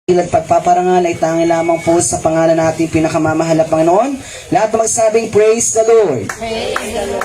at pagpaparangal ay tanging lamang po sa pangalan nating pinakamamahal na Panginoon. Lahat na magsabing praise the Lord.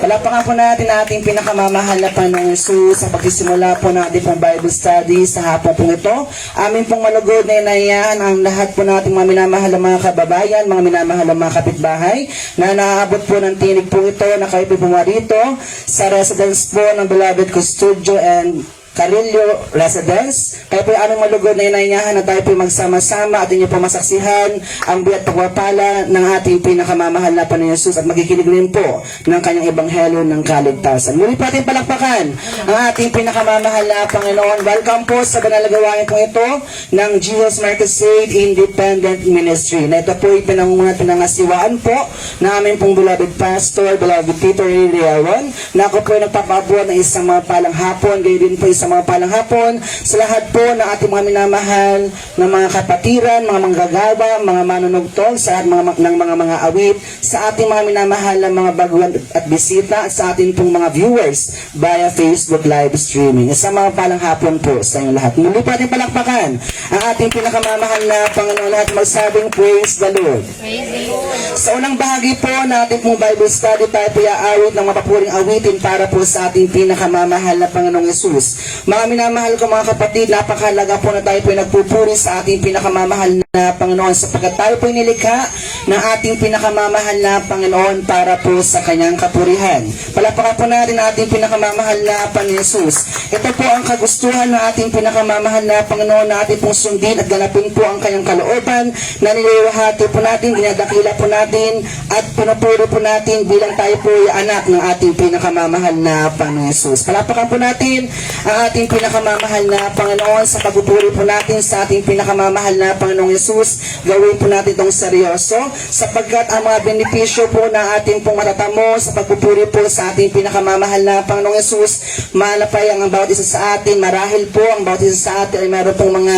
Palapakan po natin ating pinakamamahal na Panginoong Jesus sa pagsisimula po ng ating pong Bible study sa hapon po ito. Amin pong malugod na inayahan ang lahat po nating mga minamahal na mga kababayan, mga minamahal na mga kapitbahay na naaabot po ng tinig po ito na kayo po pumarito sa residence po ng Beloved Custodio and Carillo Residence. Kaya po aming malugod na inaingahan na tayo po magsama-sama at inyo po masaksihan ang biyat pagpapala ng ating pinakamamahal na Panginoon Jesus at magkikinig rin po ng kanyang ebanghelyo ng kaligtasan. Muli po ating palakpakan ang ating pinakamamahal na Panginoon. Welcome po sa banal na gawain po ito ng Jesus Mercosade Independent Ministry. Na ito po ipinangungunan at pinangasiwaan po na aming pong beloved pastor, beloved Peter Riaron, na ako po ay nagpapabuan ng isang mga palang hapon, gayon din po sa mga palang hapon, sa lahat po ng ating mga minamahal na mga kapatiran, mga manggagawa, mga manunugtog, sa mga awit, sa ating mga minamahal na mga baguhan at bisita, at sa ating pong mga viewers via Facebook live streaming. Sa mga palang hapon po sa inyo lahat. Muli po ating palakpakan ang ating pinakamamahal na Panginoon lahat magsabing praise the Lord. Praise the Lord. Sa unang bahagi po na ating pong Bible study, tayo po iaawit ng mapapuring awitin para po sa ating pinakamamahal na Panginoong Jesus. Mga minamahal ko mga kapatid, napakahalaga po na tayo po nagpupuri sa ating pinakamamahal na Panginoon sapagkat tayo po nilikha ng ating pinakamamahal na Panginoon para po sa kanyang kapurihan. Palapakan po natin ang ating pinakamamahal na Panginoon Jesus. Ito po ang kagustuhan ng ating pinakamamahal na Panginoon na ating pong sundin at ganapin po ang kanyang kalooban na nililiwahati po natin, dinadakila po natin at pinupuri po natin bilang tayo po ay anak ng ating pinakamamahal na Panginoon Jesus. Palapakan po natin ang ating pinakamamahal na Panginoon sa pagpupuri po natin sa ating pinakamamahal na Panginoong Jesus. Gawin po natin itong seryoso sapagkat ang mga benepisyo po na ating pong matatamo sa pagpupuri po sa ating pinakamamahal na Panginoong Jesus, malapay ang bawat isa sa atin. Marahil po ang bawat isa sa atin ay mayroon pong mga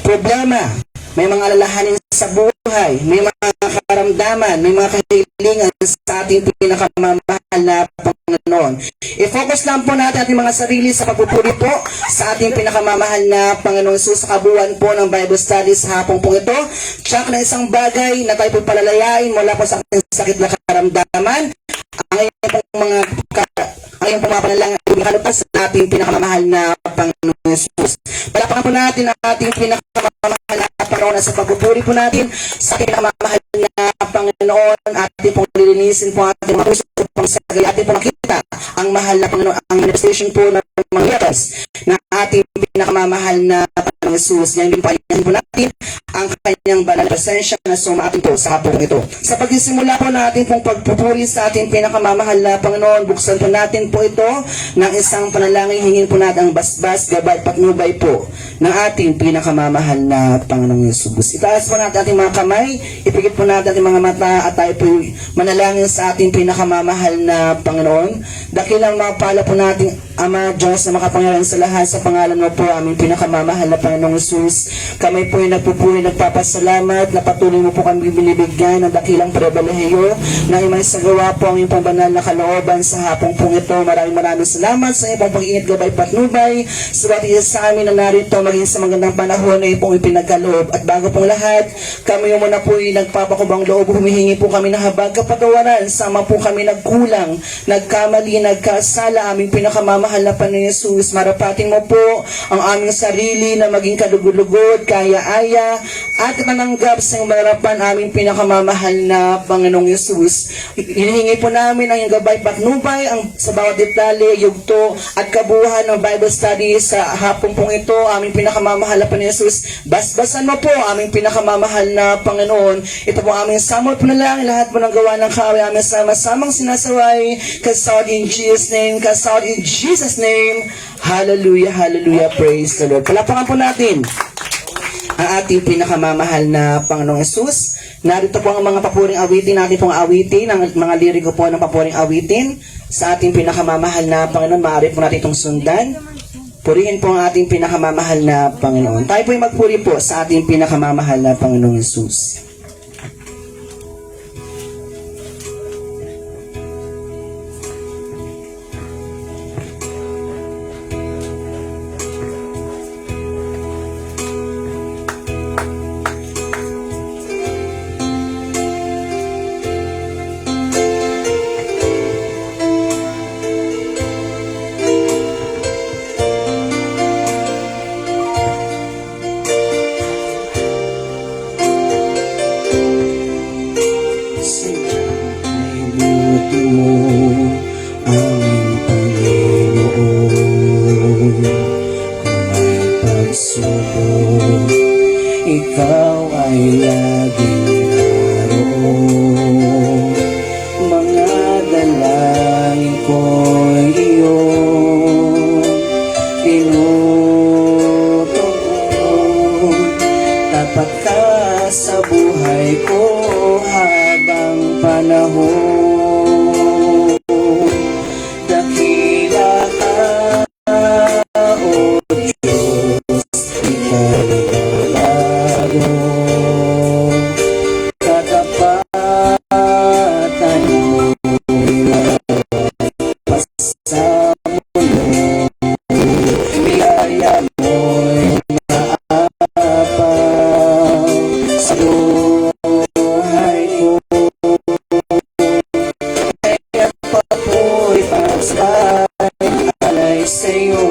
problema, may mga alalahanin sa buhay, may mga karamdaman, may mga kahilingan sa ating pinakamamahal na Panginoon. I-focus lang po natin ating mga sarili sa pagpupuri po sa ating pinakamamahal na Panginoon Jesus sa kabuuan po ng Bible study sa hapong po ito. Tsak na isang bagay na tayo po palalayain mula po sa ating sakit na karamdaman. Ang iyong pumapanalang ikalupas sa ating pinakamamahal na Panginoon Jesus. Palapakan po natin ang ating pinakamamahal na Panginoon sa pagpupuri po natin sa ating pinakamamahal na Panginoon. Ating pong lilinisin po ating mga puso pang sagay. Ating pong makita ang mahal na Panginoon, ang manifestation po ng mga yatas na ating pinakamamahal na Panginoon Jesus. Yan din po natin ang kanyang banal na presensya na sumaatin po sa hapong ito. Sa pagsisimula po natin pong pagpupuri sa ating pinakamamahal na Panginoon, buksan po natin po ito ng isang panalangin. Hingin po natin ang basbas, gabay, patnubay po ng ating pinakamamahal na Panginoong Jesus. Itaas po natin ating mga kamay, ipikit po natin ating mga mata at tayo po manalangin sa ating pinakamamahal na Panginoon. Dakilang mapala po nating Ama Diyos na makapangyarihan sa lahat, sa pangalan mo po aming pinakamamahal na Panginoong Jesus. Kami po ay nagpupuri, nagpapasalamat na patuloy mo po kami binibigyan ng dakilang pribilehiyo na imay sa gawa po ang iyong pambanal na kalooban sa hapong pong ito. Maraming salamat sa iyong pag-iingat, gabay, patnubay sa bawat isa sa amin na narito maging sa magandang panahon na iyong pong ipinagkaloob. At bago pong lahat, kami yung muna po ay nagpapakubang loob, humihingi po kami ng habag kapatawaran. Sama po kami nagkulang, nagkamali, nagkasala, aming pinakamamahal na Panginoon Jesus. Marapatin mo po ang aming sarili na maging kadugulugod, kaya-aya, at mananggap sa iyong harapan aming pinakamamahal na Panginoong Jesus. Hinihingi po namin ang iyong gabay, patnubay ang sa bawat detalye, yugto, at kabuuhan ng Bible study sa hapong pong ito. Aming pinakamamahal na Panginoon Jesus. Basbasan mo po aming pinakamamahal na Panginoon. Ito po aming samot po na lang, lahat po ng gawa ng kaaway aming sama-samang sinasaway. Kasawad in Jesus' name, kasawad in Jesus' name. Hallelujah, hallelujah, praise the Lord. Palapakan po natin ang ating pinakamamahal na Panginoong Jesus. Narito po ang mga papuring awitin natin pong awitin, ang mga liriko po ng papuring awitin sa ating pinakamamahal na Panginoon. Maaari po natin itong sundan. Purihin po ang ating pinakamamahal na Panginoon. Tayo po ay magpuri po sa ating pinakamamahal na Panginoong Jesus. ikaw ay laging naroon. Mga dalangin ko'y iyong tinutugon. Tapat ka sa buhay ko habang panahon. Dakila ka, O Diyos, ikaw bago. Katapatan mo'y malapas sa mundo. Biyaya mo'y maapaw sa buhay ko. Kaya pa po'y pagsabay alay sa'yo.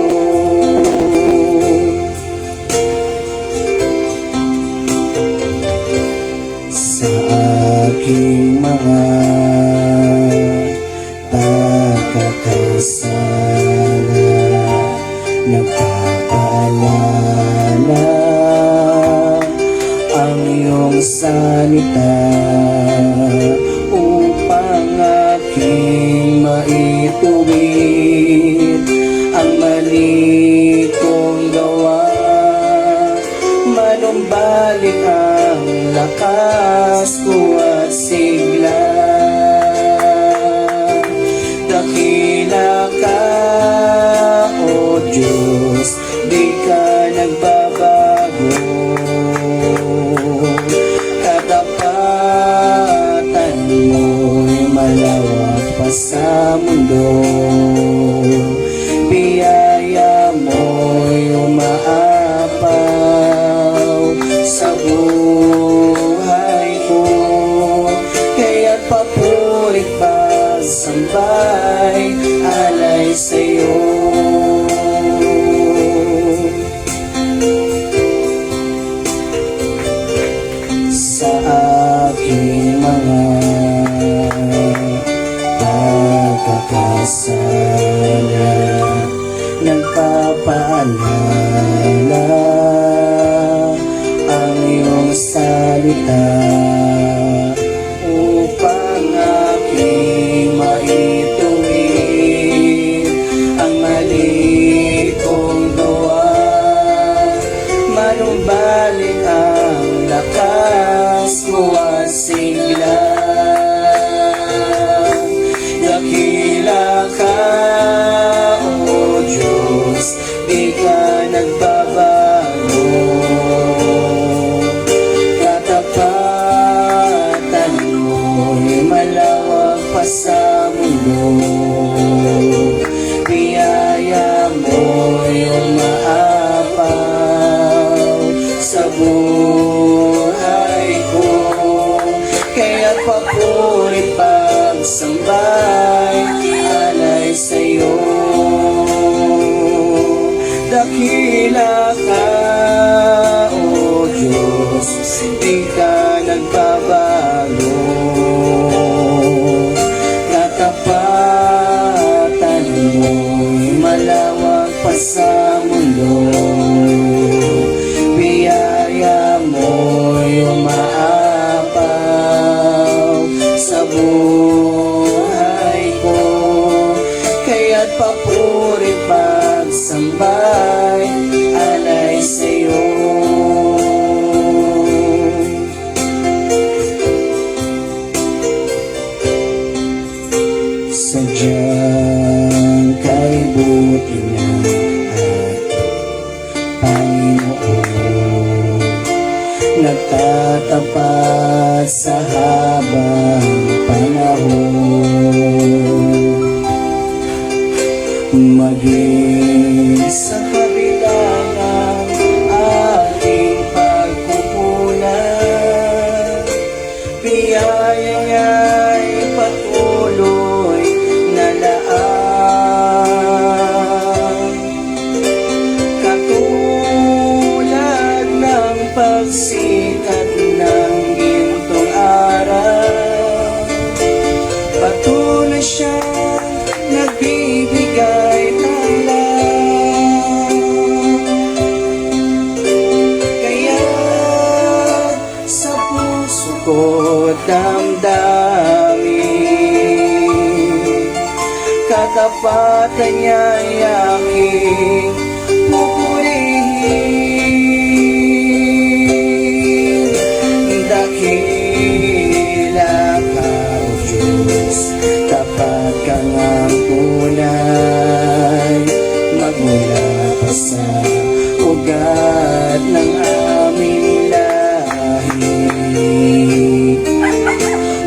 Sa aking mga pagkakasala, nagpapaalala ang iyong salita upang aking maituwid ang mali kong gawa. Manumbalik ang lakas ko at sigla. Dakila ka, O Diyos, di ka nagbabago. Katapatan mo'y malawak pa sa mundo. Biyaya mo'y umaapaw sa buhay ko. Kaya't papurit pagsambay alay sa'yo. Sa aking mga pagkakasala, nagpapaalala ang iyong salita upang aking maituwid ang mali kong gawa. Manumbalik ang lakas ko at sigla. Dakila ka, O Diyos, di ka nagbabago. Katapatan mo'y malawak pa sa mundo. Biyaya mo'y umaapaw sa buhay ko. Kaya't papurit pagsambay alay sa'yo. Dakila ka, O Diyos, di ka nagbabago. Katapatan mo'y malawak pa sa mundo. Biyaya mo'y umaapaw sa buhay ko. Kaya't papurit pagsambay alay sa'yo. Sadyang kay buti na at Panginoon, nagtatapat sa habang panahon. Maging sa kabila ng ating pagkukulang, biyaya niya'y patuloy na laan. Katulad ng pagsikat ng gintong araw, patuloy siyang nagbibigay tanglaw. Kaya ko't damdamin. Katapatan niya'y aking pupurihin. Dakila ka, O Diyos, tapat kang ang tunay, magmula pa sa ugat ng aming lahi.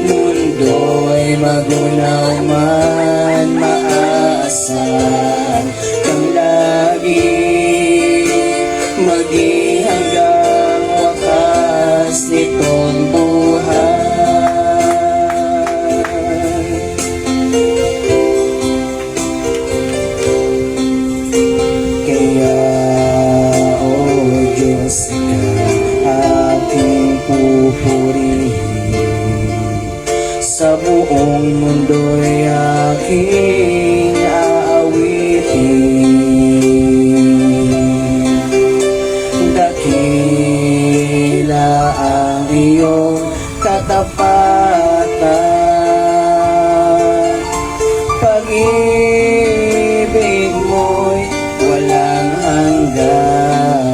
Mundo'y magunaw man, maaasahan kang lagi, maging hanggang wakas nitong buhay. Kaya, O Diyos, Ikaw aking pupurihin. Sa buong mundo'y aking aawitin. Dakila ang iyong katapatan, pag-ibig mo'y walang hanggan.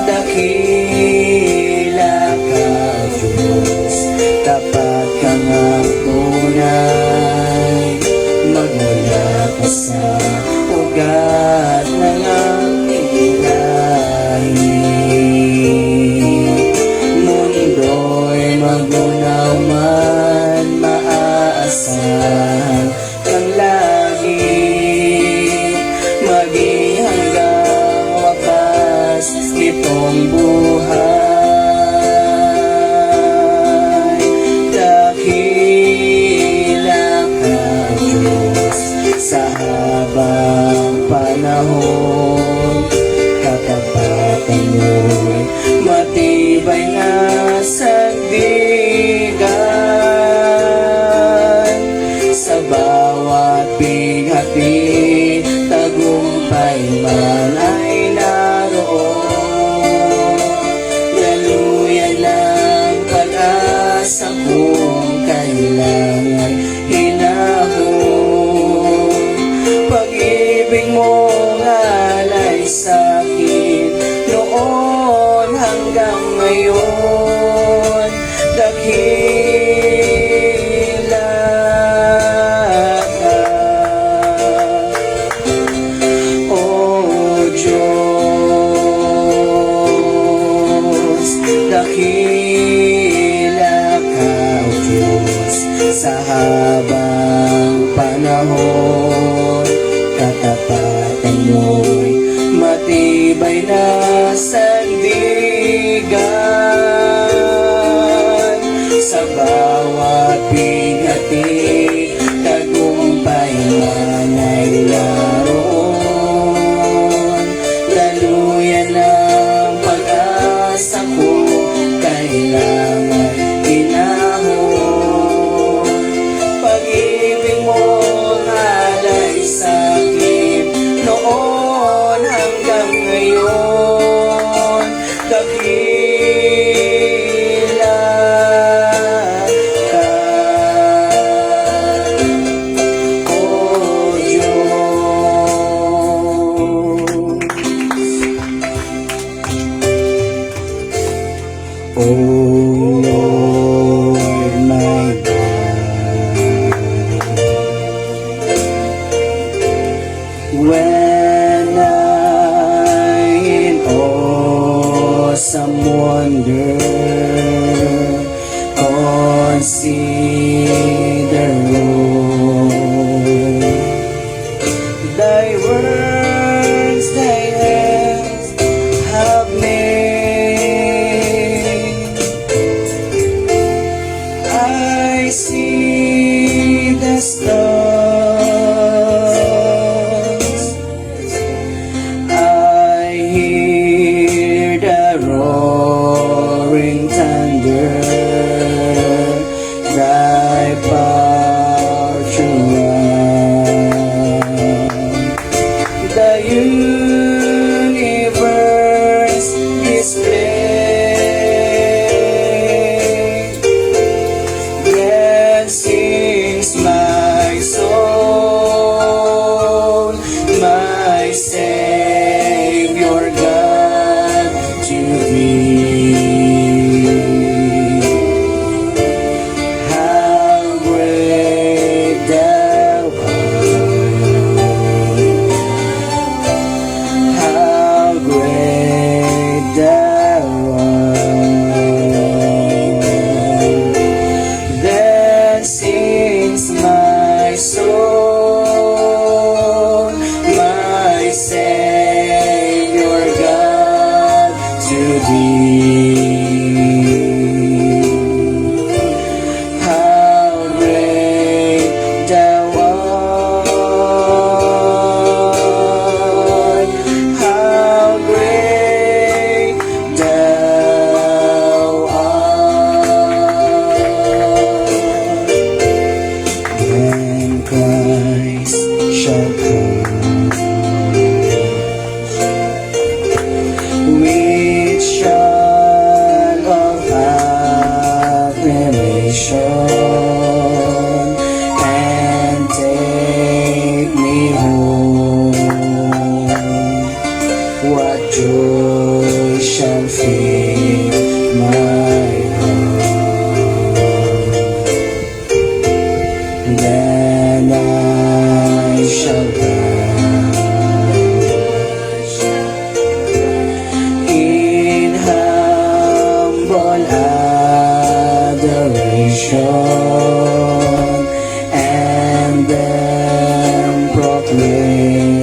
Dakila ka, Diyos, tapat kang ang tunay, magmula pa sa ugat ng aming lahi. Mundo'y magunaw man, maaasahan kang lagi, maging hanggang wakas itong buhay. Dakila ka, Diyos, sa habang panahon, katapatan mo'y matibay na sandigan. Sa bawat bighati, tagumpay man ay naroon. Daluyan ng pag-asa kung kailangan hinahon. Pag-ibig mo ngalay sa'kin noon hanggang ngayon. Dakila ka, O Diyos. Dakila ka, O Diyos, sa habang panahon, katapatan mo'y matibay na sandigan. Sa bawat bighati, tagumpay man ay naroon. Daluyan ng pag-asa kung kailangan hinahon. Pag-ibig mo ngalay sa'kin noon hanggang ngayon. Dakila ka, O Diyos. O Lord my God, when I in awesome wonder consider all thy works, thy hands have made. I see the stars, I hear the roaring thunder, thy power thee. How great thou art, how great thou art. When Christ shall come with shall of acclamation and take me home, what joy shall fill my heart. Then I shall bow in humble adoration and then proclaim,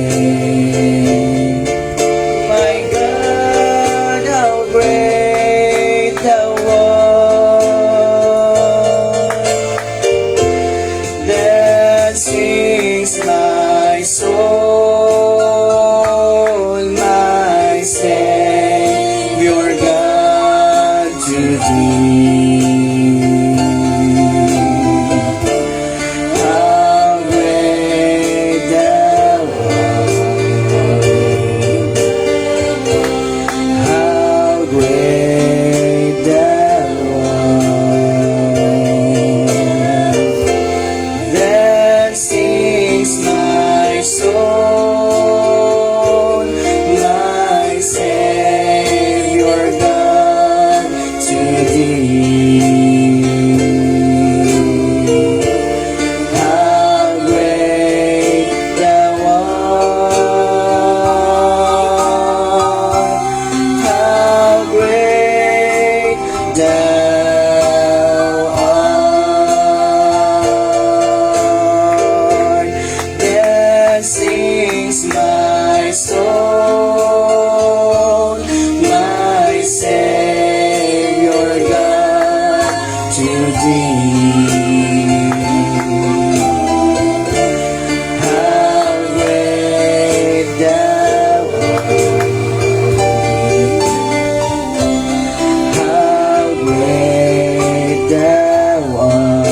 my God, how great thou art. That sings my soul, my Savior God, to thee. How great thou art, how great thou art. That sings my soul, my Savior God, to thee. How great thou art, how great thou art. That sings my soul, my Savior God, to thee. How great thou art, how great thou art.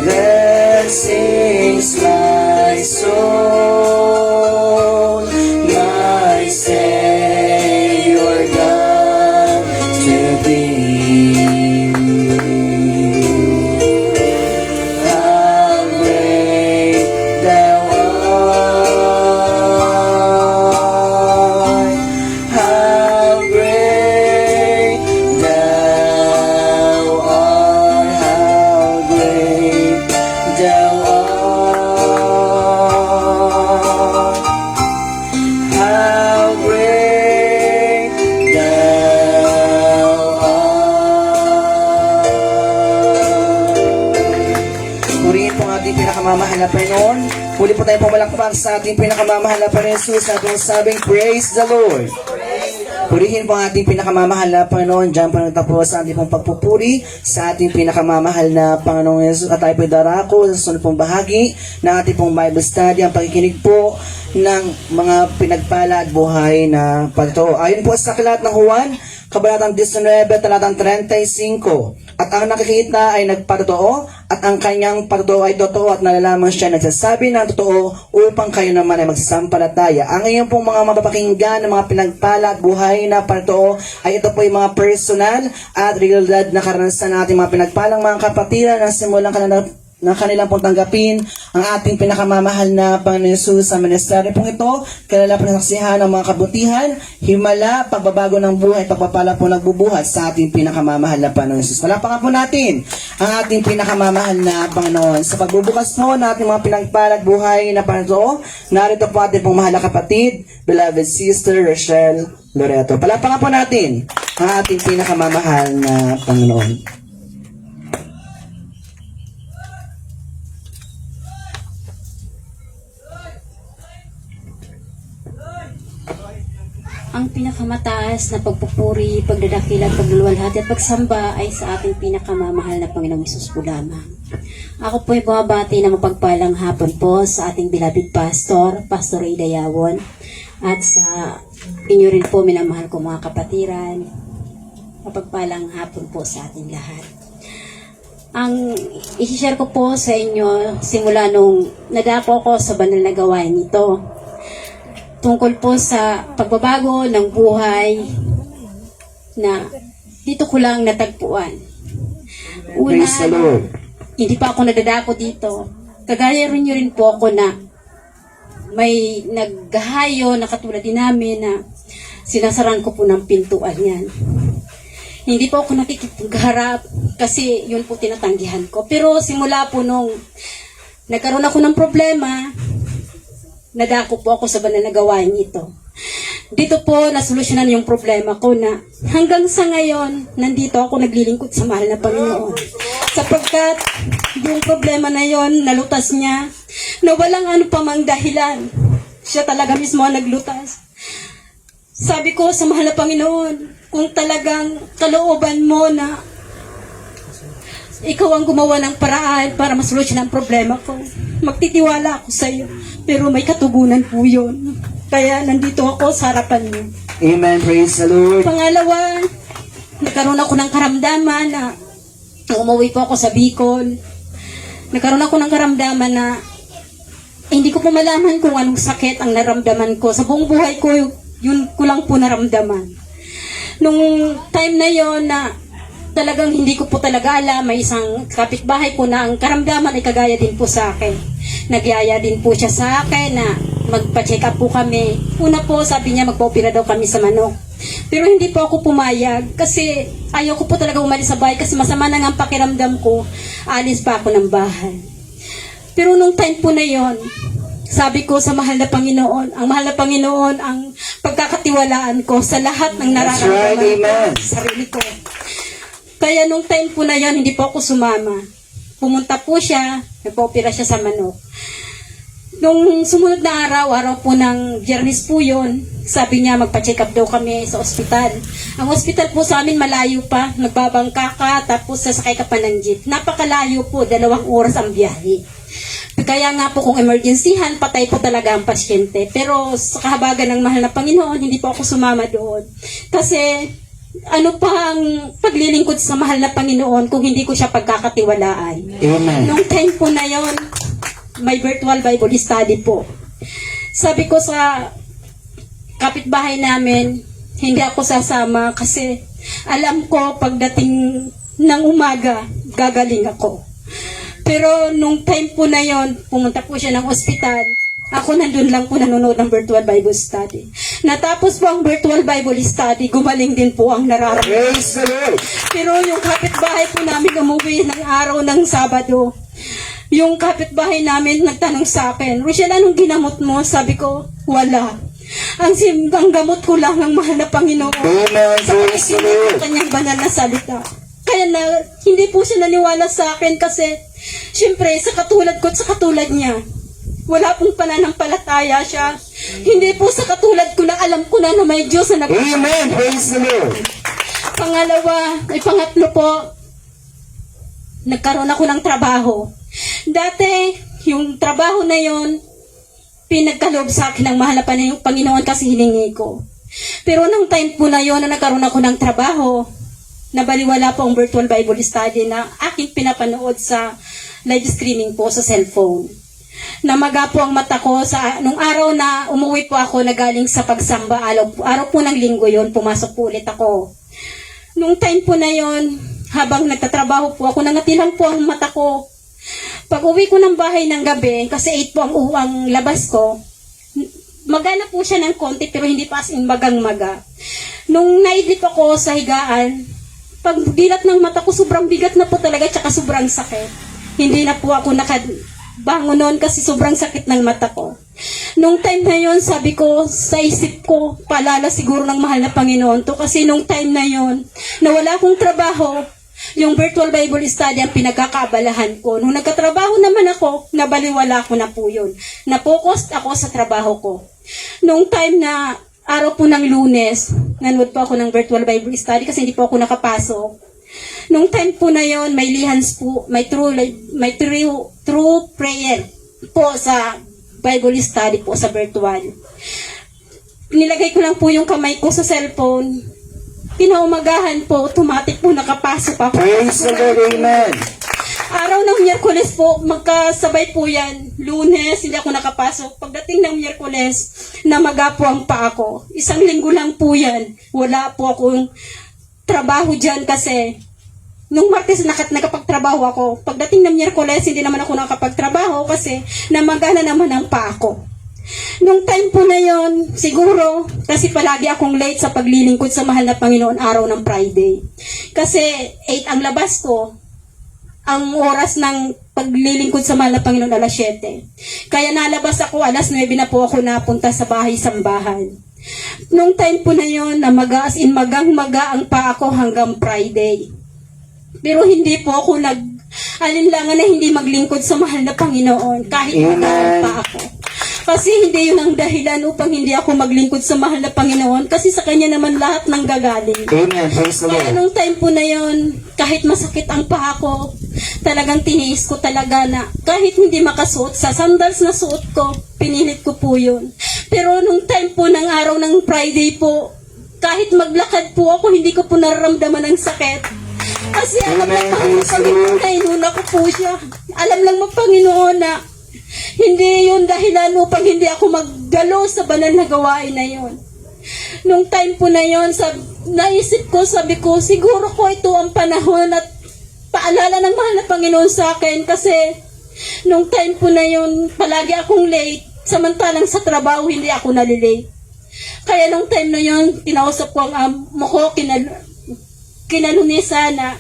That sings my soul, my Savior God, to thee. How great thou art, how great thou art, how great thou art, how great thou art. Purihin po ang ating pinakamamahal na Panginoon. Muli po tayong pumalakpak sa ating pinakamamahal na Panginoon Jesus at kung sabing, praise the Lord. Purihin po ang ating pinakamamahal na Panginoon. Diyan po nagtapos ang ating pong pagpupuri sa ating pinakamamahal na Panginoong Yesus. At tayo po'y darako sa sunod pong bahagi ng ating pong Bible study, ang pakikinig po ng mga pinagpala at buhay na pagtoo. Ayon po sa aklat ng Juan, Kabanatang 19, talatang 35. At ang nakikita ay nagpatotoo, at ang kanyang patotoo ay totoo, at nalalaman siya nagsasabi ng totoo upang kayo naman ay magsasampalataya. Ang inyong pong mga mapapakinggan ng mga pinagpala at buhay na patotoo ay ito po yung mga personal at realidad na karanasan ng ating mga pinagpalang mga kapatiran na simulang na kanilang pong tanggapin ang ating pinakamamahal na Panginoon Yesus sa ministeryo pong ito, kailangan po nasaksihan ng mga kabutihan, himala, pagbabago ng buhay, pagpapala po nagbubuhat sa ating pinakamamahal na Panginoon Yesus. Palapakan po natin ang ating pinakamamahal na Panginoon. Sa pagbubukas po ng ating mga pinagpalag buhay na Panginoon, narito po ating pong mahal na kapatid, beloved sister Rochelle Loreto. Palapakan po natin ang ating pinakamamahal na Panginoon. Ang pinakamataas na pagpupuri, pagdadakil at pagluluwalhati at pagsamba ay sa ating pinakamamahal na Panginoong Hesus po lamang. Ako po ay bumabati na mapagpalang hapon po sa ating beloved pastor, Pastor Ray Dayawon, at sa inyo rin po minamahal ko mga kapatiran. Mapagpalang hapon po sa ating lahat. Ang i-share ko po sa inyo simula nung nadako ko sa banal na gawain ito, tungkol po sa pagbabago ng buhay na dito ko lang natagpuan. Una, Praise the Lord. hindi pa ako nadadako dito. Kagaya rin nyo rin po ako na may naghahayo na katulad din namin na sinasaran ko po ng pintuan yan. Hindi po ako nakikipagharap kasi yun po tinatanggihan ko. Pero simula po nung nagkaroon ako ng problema, nadako po ako sa banal na gawain ito. Dito po nasolusyonan yung problema ko na hanggang sa ngayon, nandito ako naglilingkod sa mahal na Panginoon. Sapagkat yung problema na yon nalutas niya, na walang ano pa mang dahilan. Siya talaga mismo ang naglutas. Sabi ko sa mahal na Panginoon, kung talagang kalooban mo na ikaw ang gumawa ng paraan para masolusyon ang problema ko, magtitiwala ako sa iyo. Pero may katugunan po yun. Kaya nandito ako sa harapan niyo. Amen. Praise the Lord. Pangalawa, nagkaroon ako ng karamdaman na umuwi po ako sa Bicol. Nagkaroon ako ng karamdaman na hindi ko po malaman kung anong sakit ang naramdaman ko. Sa buong buhay ko, yun ko lang po naramdaman. Nung time na yon na talagang hindi ko po talaga alam, may isang kapitbahay po na ang karamdaman ay kagaya din po sa akin. Nagyaya din po siya sa akin na magpa-check up po kami. Una po, sabi niya magpa-opera daw kami sa manok. Pero hindi po ako pumayag kasi ayaw ko po talaga umalis sa bahay kasi masama na nga ang pakiramdam ko. Alis pa ako ng bahay. Pero nung time po na yon, sabi ko sa mahal na Panginoon, ang mahal na Panginoon ang pagkakatiwalaan ko sa lahat ng nararamdaman ko sa sarili ko. Kaya nung time po na yon, hindi po ako sumama. Pumunta po siya, nagpa-opera siya sa manok. Nung sumunod na araw po ng Biyernes po yun, sabi niya magpa-check up daw kami sa ospital. Ang ospital po sa amin malayo pa, nagbabangka ka, tapos sasakay ka pa ng jeep. Napakalayo po, 2 oras ang biyahe. Kaya nga po kung emergencyhan, patay po talaga ang pasyente. Pero sa kahabagan ng mahal na Panginoon, hindi po ako sumama doon. Kasi ano pa ang paglilingkod sa mahal na Panginoon kung hindi ko siya pagkakatiwalaan. Amen. Nung time po na yon, may virtual Bible study po. Sabi ko sa kapitbahay namin, hindi ako sasama kasi alam ko pagdating ng umaga, gagaling ako. Pero nung time po na yon, pumunta po siya ng ospital. Ako nandun lang po nanonood ng virtual Bible study. Natapos po ang virtual Bible study, gumaling din po ang nararamdaman. Praise the Lord. Pero yung kapitbahay po namin umuwi ng araw ng Sabado. Yung kapitbahay namin nagtanong sa akin, Rochelle, anong ginamot mo? Sabi ko, wala. Ang gamot ko lang ang mahal na Panginoon. Amen. Sa Praise the pakikinig Lord. ng kanyang banal na salita. Kaya na, hindi po siya naniwala sa akin kasi, syempre, sa katulad ko at sa katulad niya, wala pong pananampalataya siya. Hindi po sa katulad ko na alam ko na may Diyos na Amen. Praise the Lord. Pangatlo po, nagkaroon ako ng trabaho. Dati, yung trabaho na yon, pinagkaloob sa akin ng mahal na Panginoon kasi hiningi ko. Pero nung time po na yon na nagkaroon ako ng trabaho, nabaliwala po ang virtual Bible study na aking pinapanood sa live streaming po sa cellphone. Namaga po ang mata ko nung araw na umuwi po ako na galing sa pagsamba, araw po ng linggo yon, pumasok po ulit ako. Nung time po na yon, habang nagtatrabaho po ako, nangatilang po ang mata ko. Pag uwi ko ng bahay ng gabi, kasi 8 po ang labas ko, magana po siya ng konti pero hindi pa as in magang-maga. Nung naidlip ako sa higaan, pag dilat ng mata ko, sobrang bigat na po talaga tsaka sobrang sakit. Hindi na po ako nakabangon noon kasi sobrang sakit ng mata ko. Nung time na yon, sabi ko sa isip ko, paalala siguro ng mahal na Panginoon to kasi nung time na yon, na wala akong trabaho, yung virtual Bible study ang pinagkakaabalahan ko. Nung nagkatrabaho naman ako, nabaliwala ko na po yun. Na-focused ako sa trabaho ko. Nung time na araw po ng Lunes, nanood po ako ng virtual Bible study kasi hindi po ako nakapasok. Nung time po na yon, may lihans po, may true prayer po sa Bible study po sa virtual. Nilagay ko lang po yung kamay ko sa cellphone. Kinaumagahan po, automatic po nakapasok ako. Praise the Lord, amen. Araw ng Miyerkules po, magkasabay po yan. Lunes, hindi ako nakapasok. Pagdating ng Miyerkules, namaga po ang paa ko. Isang linggo lang po yan. Wala po akong trabaho dyan kasi nung Martes nakapagtrabaho ako. Pagdating ng Miyerkules, hindi naman ako nakapagtrabaho kasi namaga na naman ang paa ko. Nung time po na yon, siguro, kasi palagi akong late sa paglilingkod sa mahal na Panginoon araw ng Friday. Kasi 8 ang labas ko, ang oras ng paglilingkod sa mahal na Panginoon alas 7. Kaya nalabas ako, alas 9 na po ako napunta sa bahay-sambahan. Nung time po na yon, namaga as in magang-maga ang paa ko hanggang Friday. Pero hindi po ako alinlangan na hindi maglingkod sa mahal na Panginoon kahit maga ang paa ko. Kasi hindi yun ang dahilan upang hindi ako maglingkod sa mahal na Panginoon kasi sa Kanya naman lahat ng gagaling. Amen. Praise the Kaya Lord. nung time po na yon, kahit masakit ang paa ko, talagang tiniis ko talaga na kahit hindi makasuot sa sandals na suot ko, pinilit ko po yun. Pero nung time po ng araw ng Friday po, kahit maglakad po ako, hindi ko po nararamdaman ang sakit. Kasi alam Amen. ng Praise the Panginoon Lord. na inuna ko po siya. Alam lang ng Panginoon na hindi yun dahilan upang hindi ako maggalo sa banal na gawain na yun. Nung time po na yun, naisip ko, sabi ko, siguro ko ito ang panahon at paalala ng mahal na Panginoon sa akin kasi nung time po na yun, palagi akong late, samantalang sa trabaho hindi ako nalilate. Kaya nung time na yun, kinausap ko ang amo ko, kinalunisa na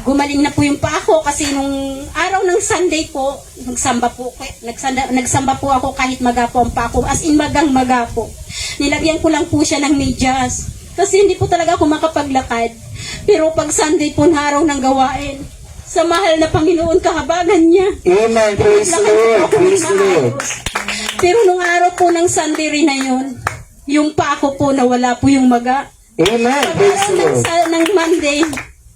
gumaling na po yung paa ko kasi nung araw ng Sunday po, nagsamba po ako kahit maga po ang paa ko, as in magang-maga po. Nilagyan ko lang po siya ng medyas kasi hindi po talaga ako makapaglakad. Pero pag Sunday po na araw ng gawain, sa mahal na Panginoon kahabagan niya. Amen. Praise the Lord. Praise the Lord. Pero nung araw po ng Sunday rin na yun, yung paa ko po nawala po yung maga. Amen. Praise the Lord. Ng Monday,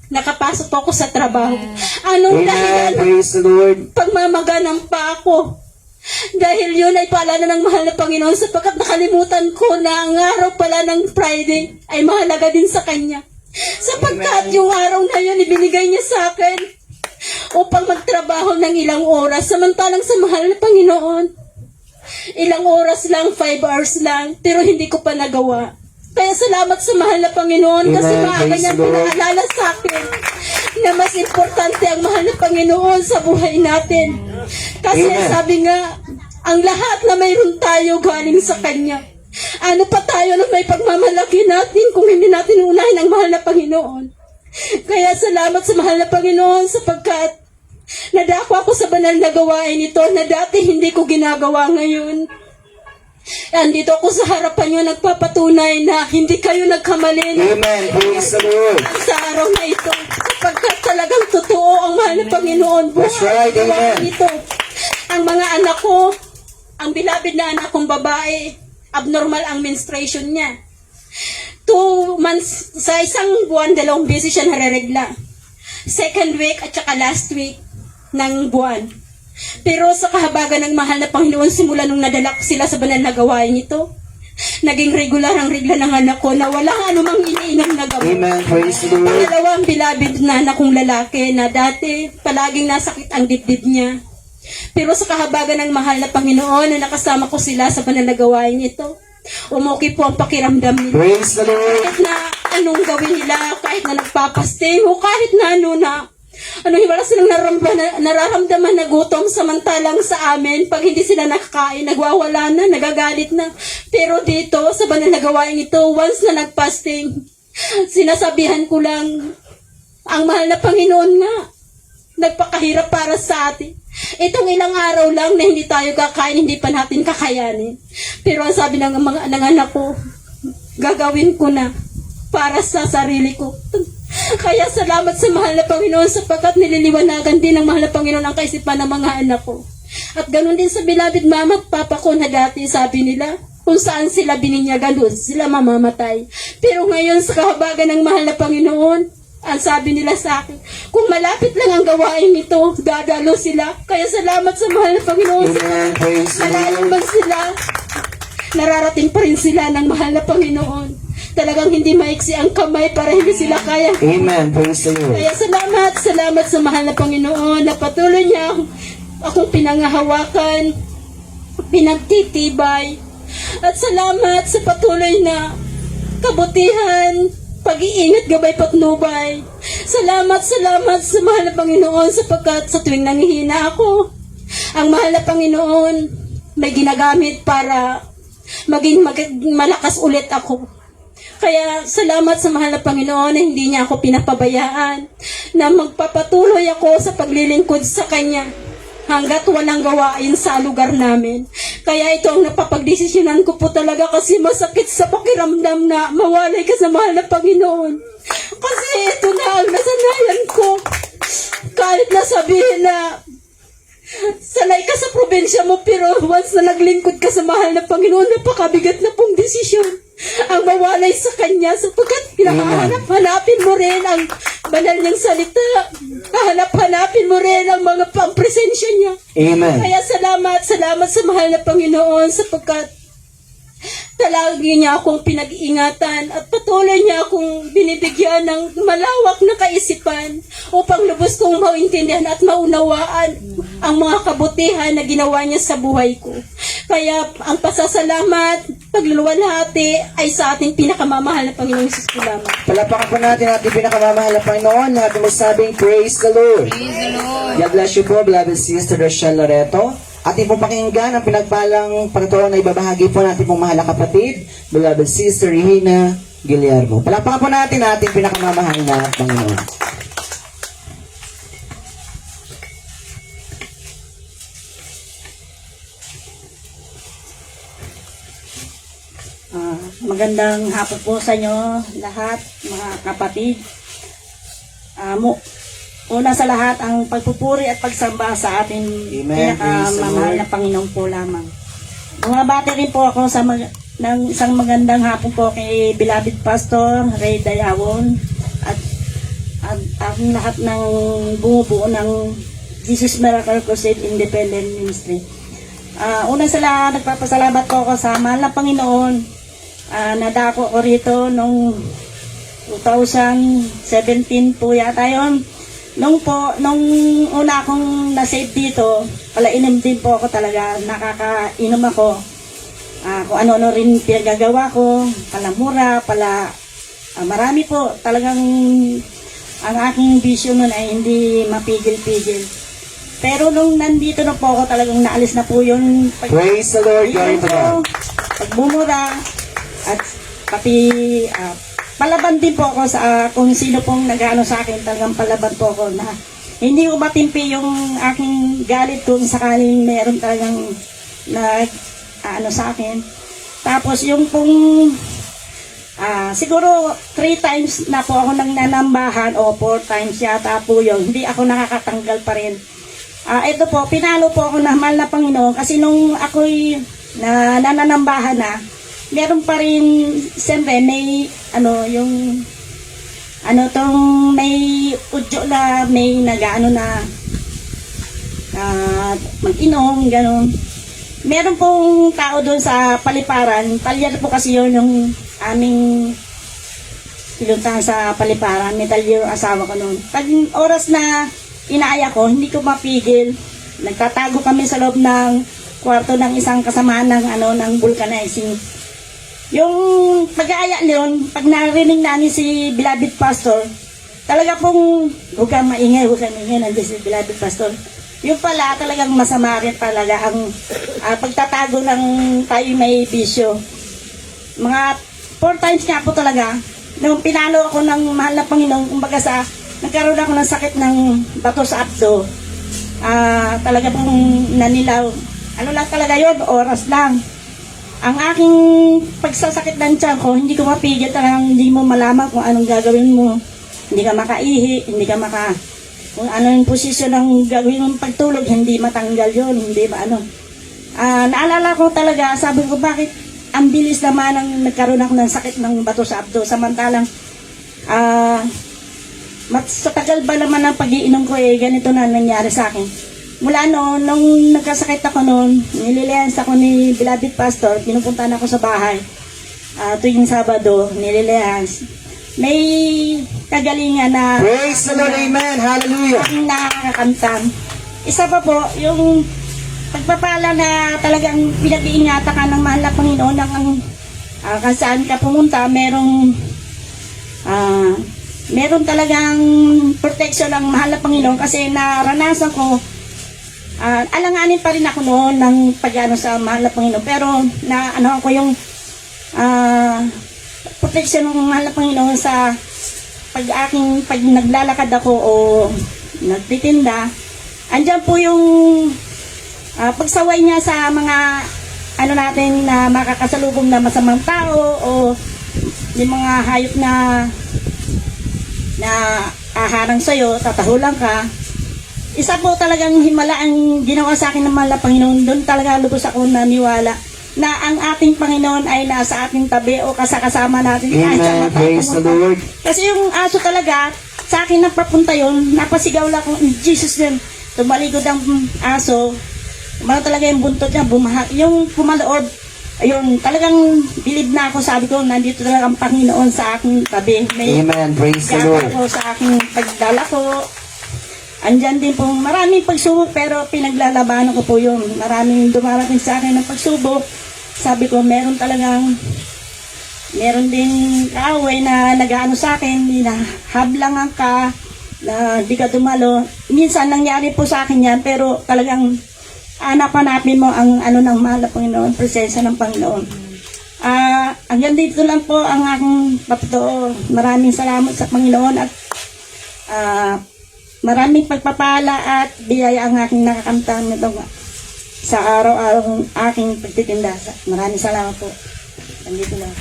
nakapasok po ako sa trabaho. Anong Amen. dahilan? Praise the Lord. Pagmamaga ng paa ko. Dahil yun ay paalala ng mahal na Panginoon sapagkat nakalimutan ko na ang araw pala ng Friday ay mahalaga din sa Kanya. Sapagkat yung araw na yun ibinigay niya sa akin upang magtrabaho ng ilang oras samantalang sa mahal na Panginoon. Ilang oras lang, 5 hours lang, pero hindi ko pa nagawa. Kaya salamat sa mahal na Panginoon kasi Amen. maaga Praise niya the Lord. pinaalala sa akin na mas importante ang mahal na Panginoon sa buhay natin. Kasi Amen. sabi nga, ang lahat na mayroon tayo galing sa Kanya. Ano pa tayo na may pagmamalaki natin kung hindi natin unahin ang mahal na Panginoon. Kaya salamat sa mahal na Panginoon sapagkat nadako ako sa banal na gawain ito na dati hindi ko ginagawa ngayon. Andito ako sa harapan niyo nagpapatunay na hindi kayo nagkamali Amen. Praise the Lord. sa araw na ito. Sapagkat talagang totoo ang mahal na Panginoon. That's right. Amen. Ito. Ang mga anak ko, ang bilabid na anak kong babae, abnormal ang menstruation niya. 2 months, sa isang buwan, 2 beses siya nareregla. Second week at saka last week ng buwan. Pero sa kahabagan ng mahal na Panginoon, simula nung nadala ko sila sa banal na gawain ito, naging regular ang regla ng anak ko na walang anumang iniinom na gamot. Amen. Praise the Lord. Pangalawa, ang bilabid na anak kong lalaki na dati palaging nasakit ang dibdib niya. Pero sa kahabagan ng mahal na Panginoon na nakasama ko sila sa banal na gawain ito, umukay po ang pakiramdam nila. Praise the Lord. Kahit na anong gawin nila, kahit na nagpapasting o kahit na wala silang nararamdaman na gutom samantalang sa amin, pag hindi sila nakakain, nagwawala na, nagagalit na. Pero dito, sa banal na gawain ito, once na nagpasting, sinasabihan ko lang, ang mahal na Panginoon nga, nagpakahirap para sa atin. Itong ilang araw lang na hindi tayo kakain, hindi pa natin kakayanin. Pero ang sabi ng anak ko, gagawin ko na para sa sarili ko. Kaya salamat sa mahal na Panginoon sapagkat nililiwanagan din ng mahal na Panginoon ang kaisipan ng mga anak ko. At ganun din sa bilabid mama at papa ko na dati sabi nila, kung saan sila bininyagan, doon sila mamamatay. Pero ngayon, sa kahabagan ng mahal na Panginoon, ang sabi nila sa akin, kung malapit lang ang gawain nito, dadalo sila. Kaya salamat sa mahal na Panginoon. Amen. Praise the Malayo Lord. man sila, nararating pa rin sila ng mahal na Panginoon. Talagang hindi maiksi ang kamay para hindi sila kaya. Amen. Praise the Lord. Kaya salamat sa mahal na Panginoon na patuloy niya akong pinangahawakan, pinagtitibay. At salamat sa patuloy na kabutihan, pag-iingat, gabay, patnubay. Salamat sa mahal na Panginoon sapagkat sa tuwing nanghihina ako, ang mahal na Panginoon may ginagamit para maging malakas ulit ako. Kaya salamat sa mahal na Panginoon na hindi niya ako pinapabayaan, na magpapatuloy ako sa paglilingkod sa Kanya hanggat walang gawain sa lugar namin. Kaya ito ang napapagdesisyonan ko po talaga kasi masakit sa pakiramdam na mawalay ka sa mahal na Panginoon. Kasi ito na ang nasanayan ko. Kahit na sabihin na sanay ka sa probinsya mo, pero once na naglingkod ka sa mahal na Panginoon, napakabigat na pong desisyon ang mawalay sa Kanya sapagkat hanapin mo rin ang banal niyang salita. Hanapin mo rin ang mga pang-presensya niya. Amen. Kaya salamat sa mahal na Panginoon sapagkat talagi niya akong pinag-iingatan at patuloy niya akong binibigyan ng malawak na kaisipan upang lubos kong maintindihan at maunawaan ang mga kabutihan na ginawa niya sa buhay ko. Kaya ang pasasalamat, pagluluwalhati ay sa ating pinakamamahal na Panginoong Hesus ko lamang. Palapakan po natin ating pinakamamahal na Panginoon. Natin masabing, praise the Lord. Praise the Lord. God bless you po, beloved Sister Rochelle Loreto. Ating pong pakinggan ang pinagpalang pagkatuon na ibabahagi po natin pong mahal na kapatid, beloved Sister Regina Guillermo. Palapakan po natin ating pinakamamahal na Panginoon. Magandang hapon po sa inyo lahat, mga kapatid. Una sa lahat, ang pagpupuri at pagsamba sa ating Amen. pinakamamahal na Panginoon po lamang. Bumabati rin po ako ng isang magandang hapon po kay beloved Pastor Ray Dayawon at ang lahat ng bumubuo ng Jesus Miracle Crusade Independent Ministry. Una sa lahat, nagpapasalamat po ako sa mahal na Panginoon. Nadako ko rito nung 2017 po yata yun. Nung una akong na-save dito, palainom din po ako talaga, nakakainom ako. Kung ano-ano rin pinagagawa ko, palamura, marami po. Talagang ang aking vision nun ay hindi mapigil-pigil. Pero nung nandito na po ako, talagang naalis na po yun. Praise the Lord, glory to God. Pagmumura, at pati palaban din po ako sa kung sino pong nag-ano sa akin, talagang palaban po ako na hindi ko matimpi yung aking galit kung sakaling meron talagang ano sa akin. Tapos yung pong siguro 3 times na po ako nang nanambahan o 4 times yata po yun, hindi ako nakakatanggal pa rin. Ito po, pinalo po ako ng mahal na Panginoon kasi nung ako'y nananambahan na, meron pa rin, siyempre, may, may udyo na, may nag-ano na, mag-inom, gano'n. Meron pong tao doon sa paliparan, talyer po kasi yun yung aming pinuntahan sa paliparan, may talyer yung asawa ko noon. Pag oras na inaaya ko, hindi ko mapigil, nagtatago kami sa loob ng kwarto ng isang kasama ng vulcanizing. Yung pag-aaya yun, pag narinig namin si beloved Pastor, talaga pong huwag kang maingay, nandiyan si beloved Pastor. Yung pala, talagang masama rin talaga ang pagtatago ng tayo may bisyo. Mga 4 times nga po talaga, nung pinalo ako ng mahal na Panginoon, kumbaga nagkaroon ako ng sakit ng bato sa abdo. Talaga pong nanilaw. Ano lang talaga yun, oras lang. Ang aking pagsasakit ng tiyan ko, hindi ko mapigil, talagang hindi mo malaman kung anong gagawin mo. Hindi ka makaihi, hindi ka kung ano yung posisyon ng gagawin mong pagtulog, hindi matanggal yun, hindi ba ano. Naalala ko talaga, sabi ko bakit ang bilis naman ang nagkaroon ako ng sakit ng bato sa abdo. Samantalang, sa tagal ba naman ang pag-iinom ko ganito na nangyari sa akin. Mula noon, nung nagkasakit ako noon, nililehans ako ni Beloved Pastor, pinupuntahan ako sa bahay. Tuwing Sabado, nililehans. May kagalingan na Praise the Lord, amen, hallelujah. aking nakakakanta. Isa pa po, yung pagpapala na talagang pinag-iingatan ka ng mahal na Panginoon ng kung saan ka pumunta, meron talagang protection ng mahal na Panginoon kasi naranasan ko, alanganin pa rin ako noon ng pag-ano sa mahal na Panginoon, pero na ano ako yung protection ng mahal na Panginoon sa pag naglalakad ako o nagtitinda. Andyan po yung pagsaway niya sa mga ano natin na makakasalubong na masamang tao o yung mga hayop na aharang sa'yo, tatahulan ka. Isa po talagang himala ang ginawa sa akin ng mahal na Panginoon. Doon talaga lubos ako naniwala na ang ating Panginoon ay nasa ating tabi o kasama natin. Amen, praise the Lord. Kasi yung aso talaga, sa akin napapunta yun, napasigaw lang ako, in Jesus name, tumaligod ang aso, talaga yung buntot niya, yung pumaloob, ayun, talagang bilib na ako, sabi ko, nandito talaga ang Panginoon sa aking tabi. Amen, praise the Gaya Lord. ko sa aking pagdala ko. Andyan din pong maraming pagsubok pero pinaglalabanan ko po yun. Maraming dumarating sa akin ng pagsubok. Sabi ko, meron din kaaway na nag-ano sa akin, hablangan ka, na di ka dumalo. Minsan nangyari po sa akin yan, pero talagang hanapin mo ang ano ng mahal na Panginoon, presensya ng Panginoon. Hanggang dito lang po ang aking papatoo. Maraming salamat sa Panginoon at maraming pagpapala at biyaya ang aking nakakamtan nito sa araw-araw aking pagtitinda. Maraming salamat po. Nandito lang.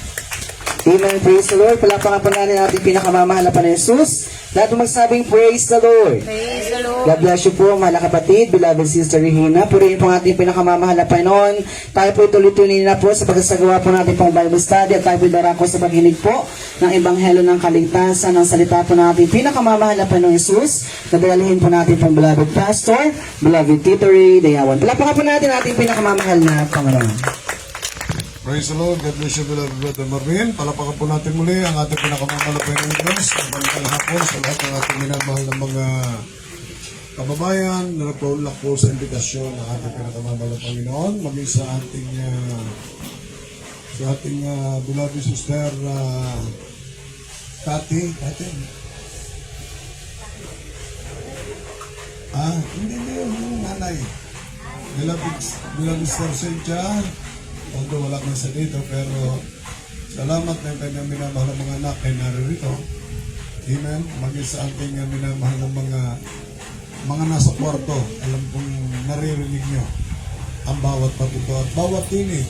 Amen, praise the Lord. Palapakan po natin ating pinakamamahal na Panginoon Jesus. Lahat ng magsabing praise the Lord. Praise the Lord. God bless you po, mahal na kapatid, beloved Sister Regina. Purihin po ang ating pinakamamahal na Panginoon. Tayo po ituloy-tuloy na po sa pagsasagawa po natin pong Bible study at tayo po darako sa paghinig po ng Ebanghelyo ng Kaligtasan, ng salita po ng ating pinakamamahal na Panginoon Jesus. Nadalhin po natin pong beloved Pastor, beloved Tito Ray Dayawan. Palapakan po natin ating pinakamamahal na Panginoon. Praise the Lord. God bless you, beloved Brother Marvin. Palapakan po natin muli ang ating pinakamamalaking ng Diyos. Magandang hapon sa lahat ng ating minamahal ng mga kababayan na nagpaulak po sa imbitasyon ng ating pinakamamalaking Panginoon. Maging sa ating beloved sister Kati. Hindi yung nanay. Beloved sister Cynthia. Although wala kang sa dito, pero salamat na yung kanyang minamahal ng mga anak ay naririto. Amen. Maging sa ating minamahal ng mga nasa kwarto, alam kong naririnig nyo ang bawat patuto at bawat tinig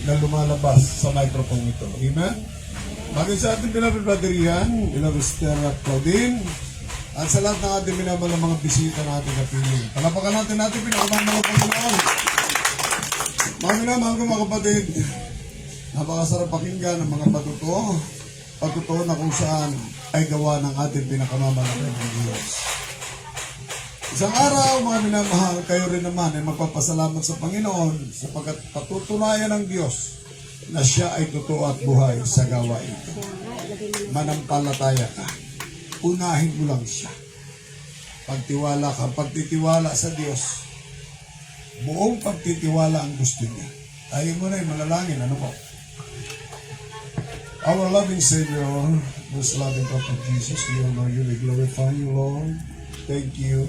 na lumalabas sa microphone ito. Amen. Maging sa ating beloved brother Ian, beloved sister Claudine, at sa lahat ng ating minamahal ng mga bisita na ating kapiling. Palapakan natin pinakamamahal ng Panginoon. Mga minamahal ko mga kapatid, napakasarap pakinggan ng mga patuto na kung saan ay gawa ng ating pinakamamahal ng Diyos. Isang araw mga minamahal, kayo rin naman ay magpapasalamat sa Panginoon sapagkat patutunayan ng Diyos na siya ay totoo at buhay sa gawain ito. Manampalataya ka, unahin mo lang siya. Pagtiwala ka, pagtitiwala sa Diyos, buong pagtitiwala ang gusto niya. Tayo mo na yung manalangin. Ano po? Our loving Savior, most loving Prophet Jesus, we honor you, we glorify you, Lord. Thank you.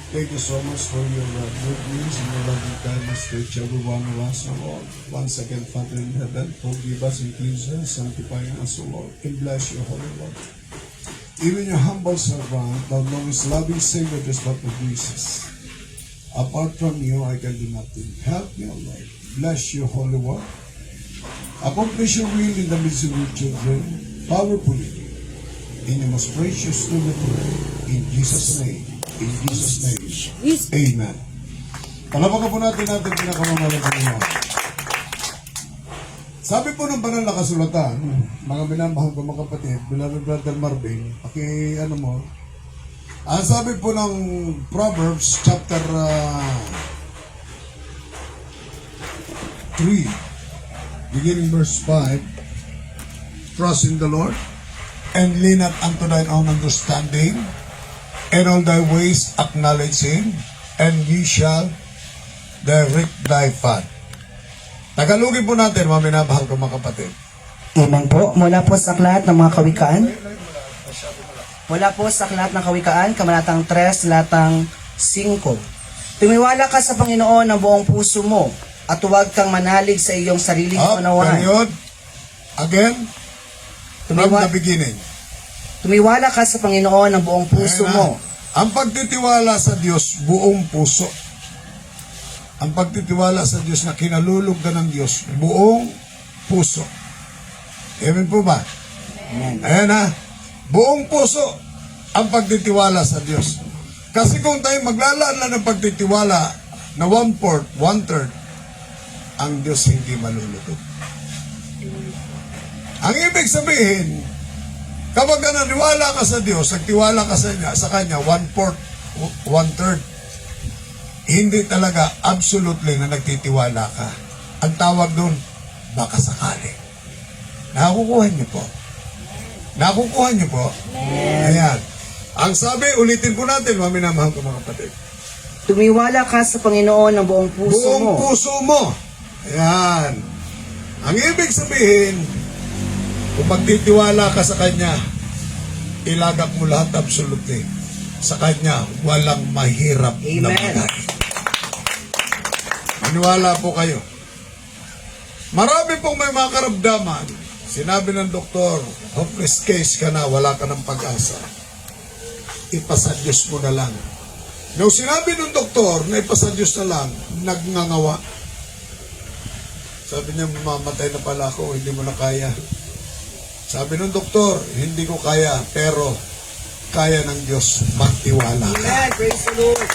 Thank you so much for your good news and your loving kindness to each every one of us, O Lord. Once again, Father in heaven, forgive us and cleanse us, sanctify us, O Lord, and bless your holy Lord. Even your humble servant, thou knowest loving Savior, just Prophet Jesus. Apart from you, I can do nothing. Help me, O Lord. Bless your holy word. Accomplish your will in the midst of your children, powerfully. In your most precious name, we pray. In Jesus' name. In Jesus' name. Amen. Palapakan po natin pinakamamahal ng Panginoon. Sabi po ng banal na kasulatan, mga minamahal ko mga kapatid, beloved Brother Marvin, ano mo, ang sabi po ng Proverbs chapter 3, beginning verse 5, trust in the Lord, and lean not unto thine own understanding, and all thy ways acknowledge Him, and He shall direct thy path. Tagalogin po natin, mga minamahal ko mga kapatid. Amen po. Mula po sa aklat ng mga kawikaan. Mula po sa aklat ng kawikaan, Kabanatang 3, Latang 5. Tumiwala ka sa Panginoon ng buong puso mo at huwag kang manalig sa iyong sariling unawahan. Period. Again, from the beginning. Tumiwala ka sa Panginoon ng buong puso Ayan na. mo. Ang pagtitiwala sa Diyos, buong puso. Ang pagtitiwala sa Diyos na kinalulog ka ng Diyos, buong puso. Amen po ba? Ayan na. Buong puso ang pagtitiwala sa Diyos. Kasi kung tayo maglalaan lang ng pagtitiwala na 1/4, 1/3, ang Diyos hindi malulugod. Ang ibig sabihin, kapag naniwala ka sa Diyos, nagtiwala ka sa Kanya, 1/4, 1/3, hindi talaga absolutely na nagtitiwala ka. Ang tawag doon, baka sakali. Nakukuha niyo po. Nakukuha niyo po. Ayan. Ang sabi, ulitin po natin, mga minamahal ko mga kapatid. Tumiwala ka sa Panginoon ng buong puso Buong mo. puso mo. Ayan. Ang ibig sabihin, kung magtitiwala ka sa Kanya, ilagak mo lahat absolutely. Sa Kanya, walang mahirap na Amen. bagay. Maniwala po kayo. Marami pong may mga karamdaman. Sinabi ng doktor, hopeless case ka na, wala ka ng pag-asa. Ipasa Diyos mo na lang. Nung sinabi ng doktor na ipasa Diyos na lang, nagngangawa. Sabi niya, mamatay na pala ako, hindi mo na kaya. Sabi ng doktor, hindi ko kaya, pero kaya ng Diyos, magtiwala ka. Amen. Praise the Lord.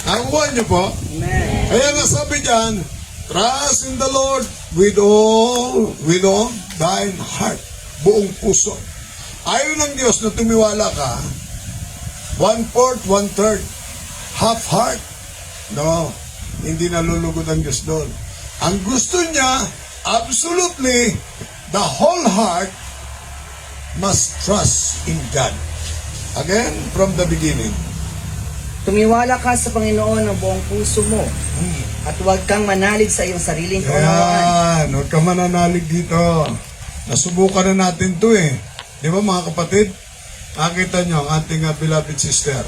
Nakukuha niyo po? Amen. Kaya nga sabi diyan, trust in the Lord with all thine heart. Buong puso. Ayaw ng Diyos na tumiwala ka, 1/4, 1/3, half heart. No, hindi nalulugod ang Diyos doon. Ang gusto niya, absolutely, the whole heart must trust in God. Again, from the beginning. Tumiwala ka sa Panginoon ng buong puso mo at huwag kang manalig sa iyong sariling kaunawahan. Yan, huwag ka mananalig dito. Nasubukan na natin to eh. Di ba mga kapatid? Nakita nyo ang ating beloved sister.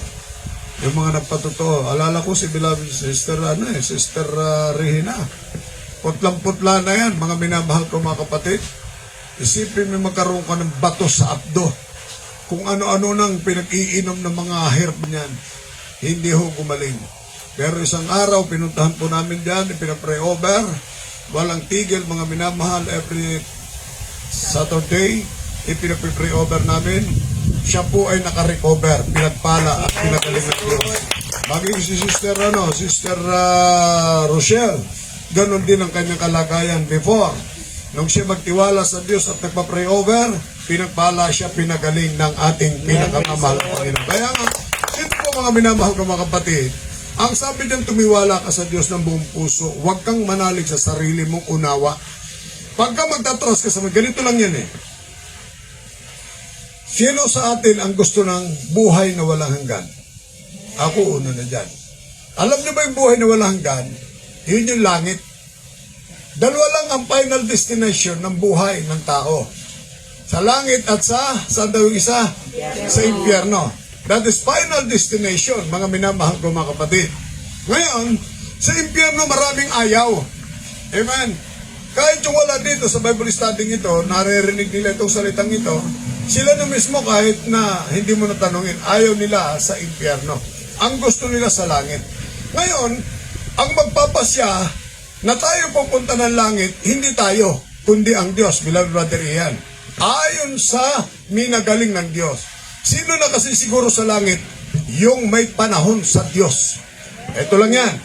Yung mga nagpatotoo. Alala ko si beloved sister, Sister Regina. Putlang-putla na yan, mga minamahal ko mga kapatid. Isipin mo magkaroon ka ng bato sa abdo. Kung ano-ano nang pinag-iinom ng mga herb niyan. Hindi ho gumaling. Pero isang araw, pinuntahan po namin diyan, pinapray over. Walang tigil, mga minamahal, every Saturday, ipinapray over namin. Siya po ay nakarecover, pinagpala at pinagaling ng Diyos. Maging si Sister Rochelle, ganon din ang kanyang kalagayan before. Nung siya magtiwala sa Diyos at nagpa-pray over, pinagpala siya, pinagaling ng ating pinakamamahal na Panginoon. Kaya nga, ito po mga minamahal ko mga kapatid, ang sabi diyan, tumiwala ka sa Diyos ng buong puso, huwag kang manalig sa sarili mong unawa. Pagka magtatras ka sa mga, ganito lang yan eh. Sino sa atin ang gusto ng buhay na walang hanggan? Ako una na dyan. Alam niyo ba yung buhay na walang hanggan? Yun yung langit. Dalawa lang ang final destination ng buhay ng tao. Sa langit at saan daw yung isa? Sa impyerno. That is final destination, mga minamahal ko mga kapatid. Ngayon, sa impyerno maraming ayaw. Amen. Kahit yung wala dito sa Bible study ito, naririnig nila itong salitang ito, sila na mismo kahit na hindi mo natanungin, ayaw nila sa impyerno. Ang gusto nila sa langit. Ngayon, ang magpapasya na tayo pupunta ng langit, hindi tayo, kundi ang Diyos, beloved brother Ian. Ayon sa minagaling ng Diyos. Sino na kasi siguro sa langit? Yung may panahon sa Diyos. Ito lang yan.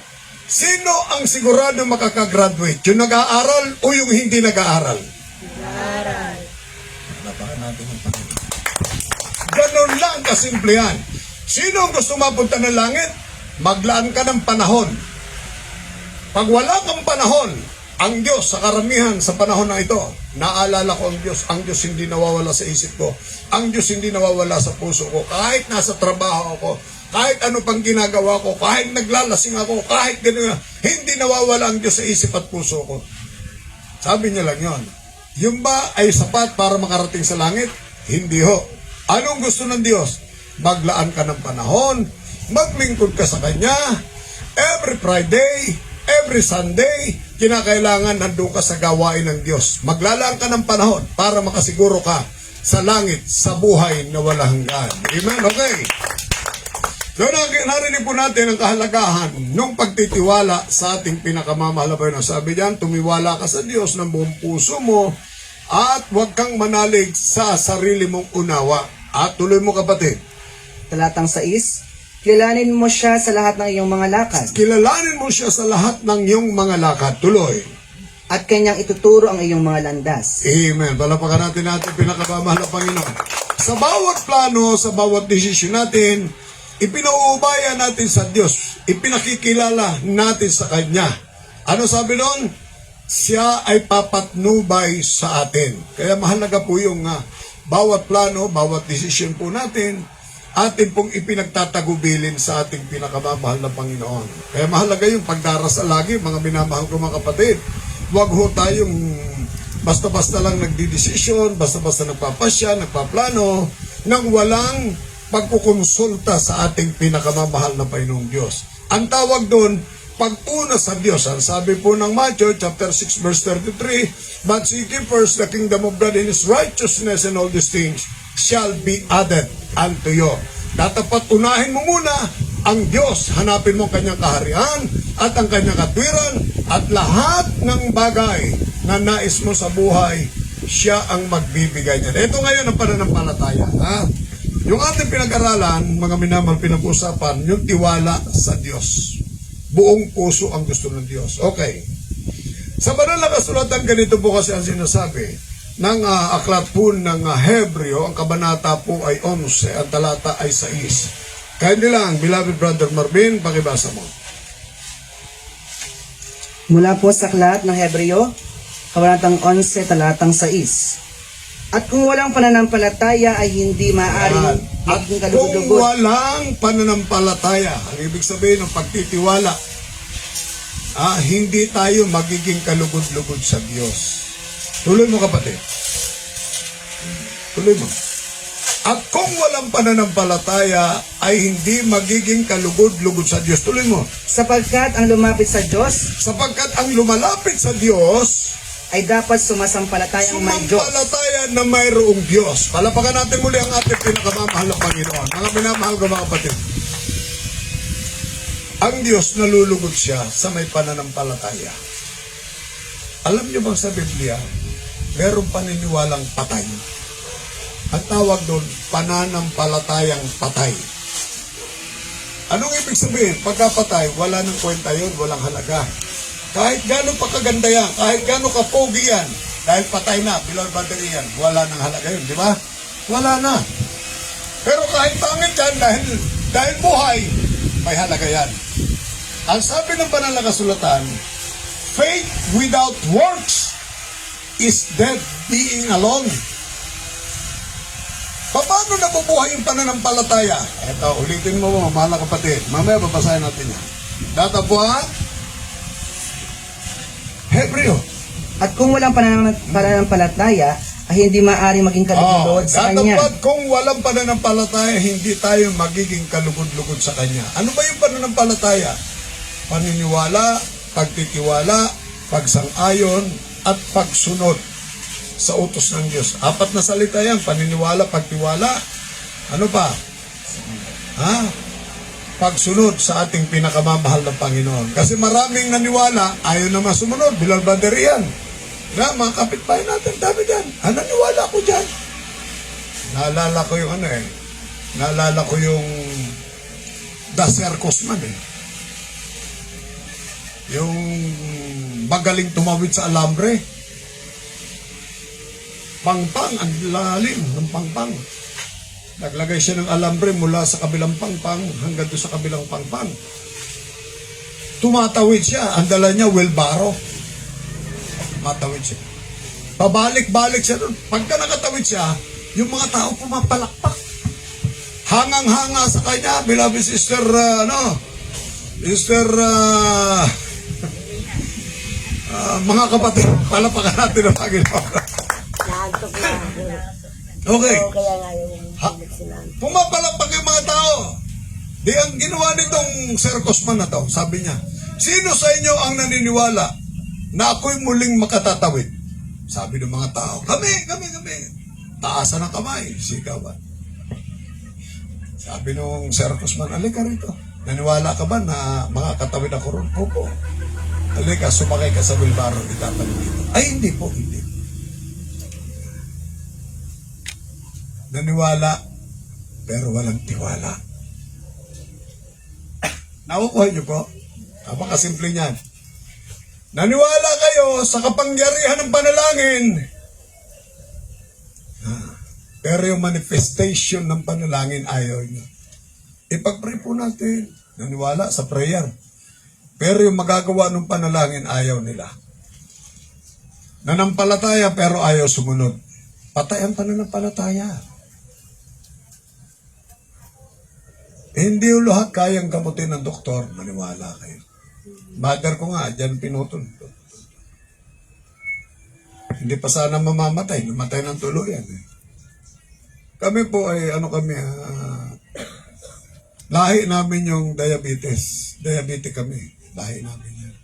Sino ang sigurado makakagraduate? Yung nag-aaral o yung hindi nag-aaral? Nag-aaral. Napakan natin ang Panginoon. Ganon lang kasimplihan. Sino ang gusto mapunta ng langit? Maglaan ka ng panahon. Pag wala kang panahon, ang Diyos sa karamihan sa panahon na ito, naalala ko ang Diyos hindi nawawala sa isip ko. Ang Diyos hindi nawawala sa puso ko. Kahit nasa trabaho ako, kahit ano pang ginagawa ko, kahit naglalasing ako, kahit gano'n, hindi nawawala ang Diyos sa isip at puso ko. Sabi niya lang yon. Yung ba ay sapat para makarating sa langit? Hindi ho. Anong gusto ng Diyos? Maglaan ka ng panahon, maglingkod ka sa Kanya, every Friday, every Sunday, kinakailangan nandun ka sa gawain ng Diyos. Maglalaan ka ng panahon para makasiguro ka sa langit, sa buhay na walang hanggan. Amen? Okay. So narinig po natin ang kahalagahan ng pagtitiwala sa ating pinakamamahal na Panginoon. Sabi diyan, tumiwala ka sa Diyos ng buong puso mo at huwag kang manalig sa sarili mong unawa. At tuloy mo kapatid. Talatang 6, kilalanin mo siya sa lahat ng iyong mga lakad. Kilalanin mo siya sa lahat ng iyong mga lakad. Tuloy. At kanyang ituturo ang iyong mga landas. Amen. Palapakan natin natin pinakamamahal na Panginoon. Sa bawat plano, sa bawat desisyon natin, ipinauubaya natin sa Diyos. Ipinakikilala natin sa Kanya. Ano sabi doon? Siya ay papatnubay sa atin. Kaya mahalaga po yung bawat plano, bawat desisyon po natin, atin pong ipinagtatagubilin sa ating pinakamamahal na Panginoon. Kaya mahalaga yung pagdarasal lagi, mga minamahal ko mga kapatid. Huwag ho tayong basta-basta lang nagdidesisyon, basta-basta nagpapasya, nagpaplano, nang walang pagkukonsulta sa ating pinakamamahal na Panginoong Diyos. Ang tawag doon, pag-una sa Diyos. Ang sabi po ng Matthew chapter 6 verse 33, but seek ye first the kingdom of God and His righteousness, and all these things shall be added unto you. Dapat unahin mo muna ang Diyos. Hanapin mo ang kanyang kaharian at ang kanyang katwiran, at lahat ng bagay na nais mo sa buhay, siya ang magbibigay niyan. Ito ngayon ang pananampalataya. Yung ating pinag-aralan, mga minamahal, pinag-usapan, yung tiwala sa Diyos. Buong puso ang gusto ng Diyos. Okay. Sa banal na kasulatan, ganito po kasi ang sinasabi ng aklat po ng Hebreo. Ang kabanata po ay 11, ang talata ay 6. Kaya nilang, beloved brother Marvin, pakibasa mo. Mula po sa aklat ng Hebreo, kabanatang 11, talatang 6. At kung walang pananampalataya ay hindi maaaring At maging kung kalugod-lugod. walang pananampalataya, ang ibig sabihin ng pagtitiwala, hindi tayo magiging kalugod-lugod sa Diyos. Tuloy mo kapatid. Tuloy mo. At kung walang pananampalataya ay hindi magiging kalugod-lugod sa Diyos. Tuloy mo. Sapagkat ang lumapit sa Diyos Sapagkat ang lumalapit sa Diyos, ay dapat sumasampalatayang may Diyos. sumampalataya na mayroong Diyos. Palapakan natin muli ang ating pinakamamahal na Panginoon. Mga minamahal ko mga kapatid. Ang Diyos nalulugod siya sa may pananampalataya. Alam niyo bang sa Biblia, merong paniniwalang patay. Ang tawag doon, pananampalatayang patay. Anong ibig sabihin? Pagkapatay, wala nang kwenta yun, walang halaga. Kahit gano'n pa kaganda yan, kahit gano'n kapogi yan, dahil patay na, bilang battery yan, wala nang halaga yun, di ba? Wala na. Pero kahit pangit yan, dahil buhay, may halaga yan. Ang sabi ng banal na kasulatan, faith without works is dead being alone. Paano nabubuhay yung pananampalataya? Eto, ulitin mo mga mahal na kapatid. Mamaya babasahin natin yan. Datapwat, Hebreo. At kung walang pananampalataya ay hindi maaaring maging kalugod sa Kanya. Datapwat kung walang pananampalataya, hindi tayo magiging kalugod-lugod sa Kanya. Ano ba yung pananampalataya? Paniniwala, pagtitiwala, pagsang-ayon, at pagsunod sa utos ng Diyos. 4 na salita yan, paniniwala, pagtiwala, ano pa? Pagsunod sa ating pinakamamahal ng Panginoon. Kasi maraming naniwala, ayaw naman sumunod, bilal banderi yan. Na, mga kapitbahay natin, dami dyan. Naniwala ko dyan. Naalala ko yung Daser Cosman Yung magaling tumawid sa alambre. Pangpang, ang lalim ng pangpang. Naglagay siya ng alambre mula sa kabilang pangpang hanggang doon sa kabilang pangpang. Tumatawid siya, ang dala niya wheelbarrow. Tumatawid siya. Pabalik-balik siya doon. Pagka nakatawid siya, yung mga tao pumapalakpak. Hangang-hanga sa kanya, beloved sister, mga kapatid, palapakan natin ang Panginoon. Okay. Pumapalakpak yung mga tao. Di ang ginawa nitong Sir Cosman na to, sabi niya, sino sa inyo ang naniniwala na ako'y muling makatatawid? Sabi ng mga tao, kami. Taasan ang kamay, sigawan. Sabi nung Sir Cosman, alika rito. Naniwala ka ba na makakatawid ako ron? Opo. Alika, sumakay ka sa wheelbarrow, itatawid dito. Ay, hindi po, hindi. Naniwala, pero walang tiwala. Nakukuha niyo po? Napakasimple niyan. Naniwala kayo sa kapangyarihan ng panalangin. Pero yung manifestation ng panalangin ayaw niyo. Ipag-pray po natin. Naniwala sa prayer. Pero yung magagawa ng panalangin ayaw nila. Nanampalataya pero ayaw sumunod. Patay ang pananampalataya. Hindi yung lahat kayang gamutin ng doktor. Maniwala kayo. Mother ko nga, dyan pinutol. Hindi pa sana mamamatay. Namatay ng tuluyan. Kami po ay, lahi namin yung diabetes. Diabetic kami. Lahi namin yan.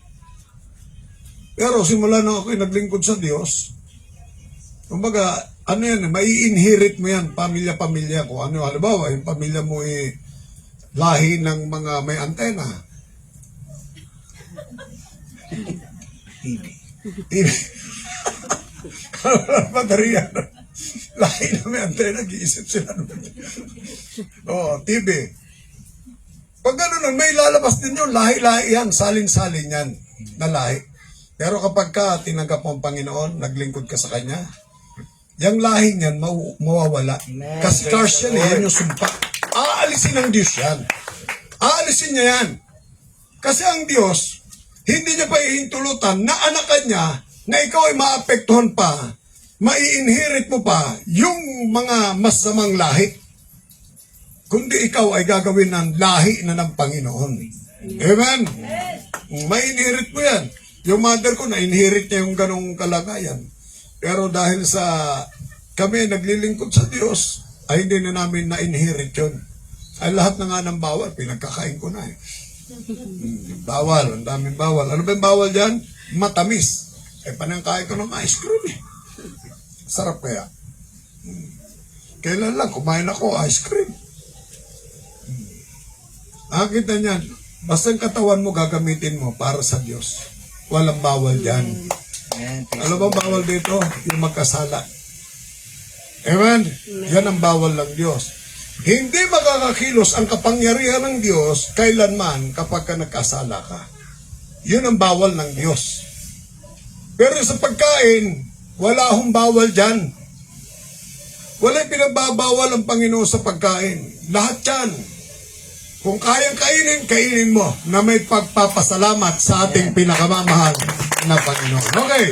Pero simula na ako'y naglingkod sa Diyos, kumbaga, mai-inherit mo yan, pamilya-pamilya ko. Halimbawa, yung pamilya mo lahi ng mga may antena. TV. Baterya. Lahi na may antena, nag-iisip sila. TV. Pag gano'n, may lalabas din yun, lahi-lahi yan, salin-salin yan, na lahi. Pero kapag ka tinanggap mo ang Panginoon, naglingkod ka sa Kanya, yung lahi niyan mawawala. Kasi curse yan, yan yung sumpa. Aalisin ng Diyos yan. Aalisin niya yan. Kasi ang Diyos, hindi niya pa ihintulutan na anakan niya na ikaw ay maapektuhan pa, mai-inherit mo pa yung mga masamang lahi. Kundi ikaw ay gagawin ng lahi na ng Panginoon. Amen? Mai-inherit mo yan. Yung mother ko, na-inherit niya yung ganong kalagayan. Pero dahil sa kami naglilingkod sa Diyos, ay hindi na namin na-inherit yun. Ay lahat na nga ng bawal, pinagkakain ko na eh. Bawal, ang daming bawal. Ano ba yung bawal dyan? Matamis. Panangkain ko ng ice cream eh. Sarap kaya. Kailan lang, kumain ako ice cream. Nakakita niyan, basta ang katawan mo gagamitin mo para sa Diyos. Walang bawal dyan. Ano bang bawal dito? Yung magkasala. Amen? Yan ang bawal ng Diyos. Hindi makakakilos ang kapangyarihan ng Diyos kailanman kapag ka nagkasala ka. Yun ang bawal ng Diyos. Pero sa pagkain, wala akong bawal dyan. Wala pinagbabawal ang Panginoon sa pagkain. Lahat yan. Kung kayang kainin, kainin mo na may pagpapasalamat sa ating pinakamamahal na Panginoon. Okay.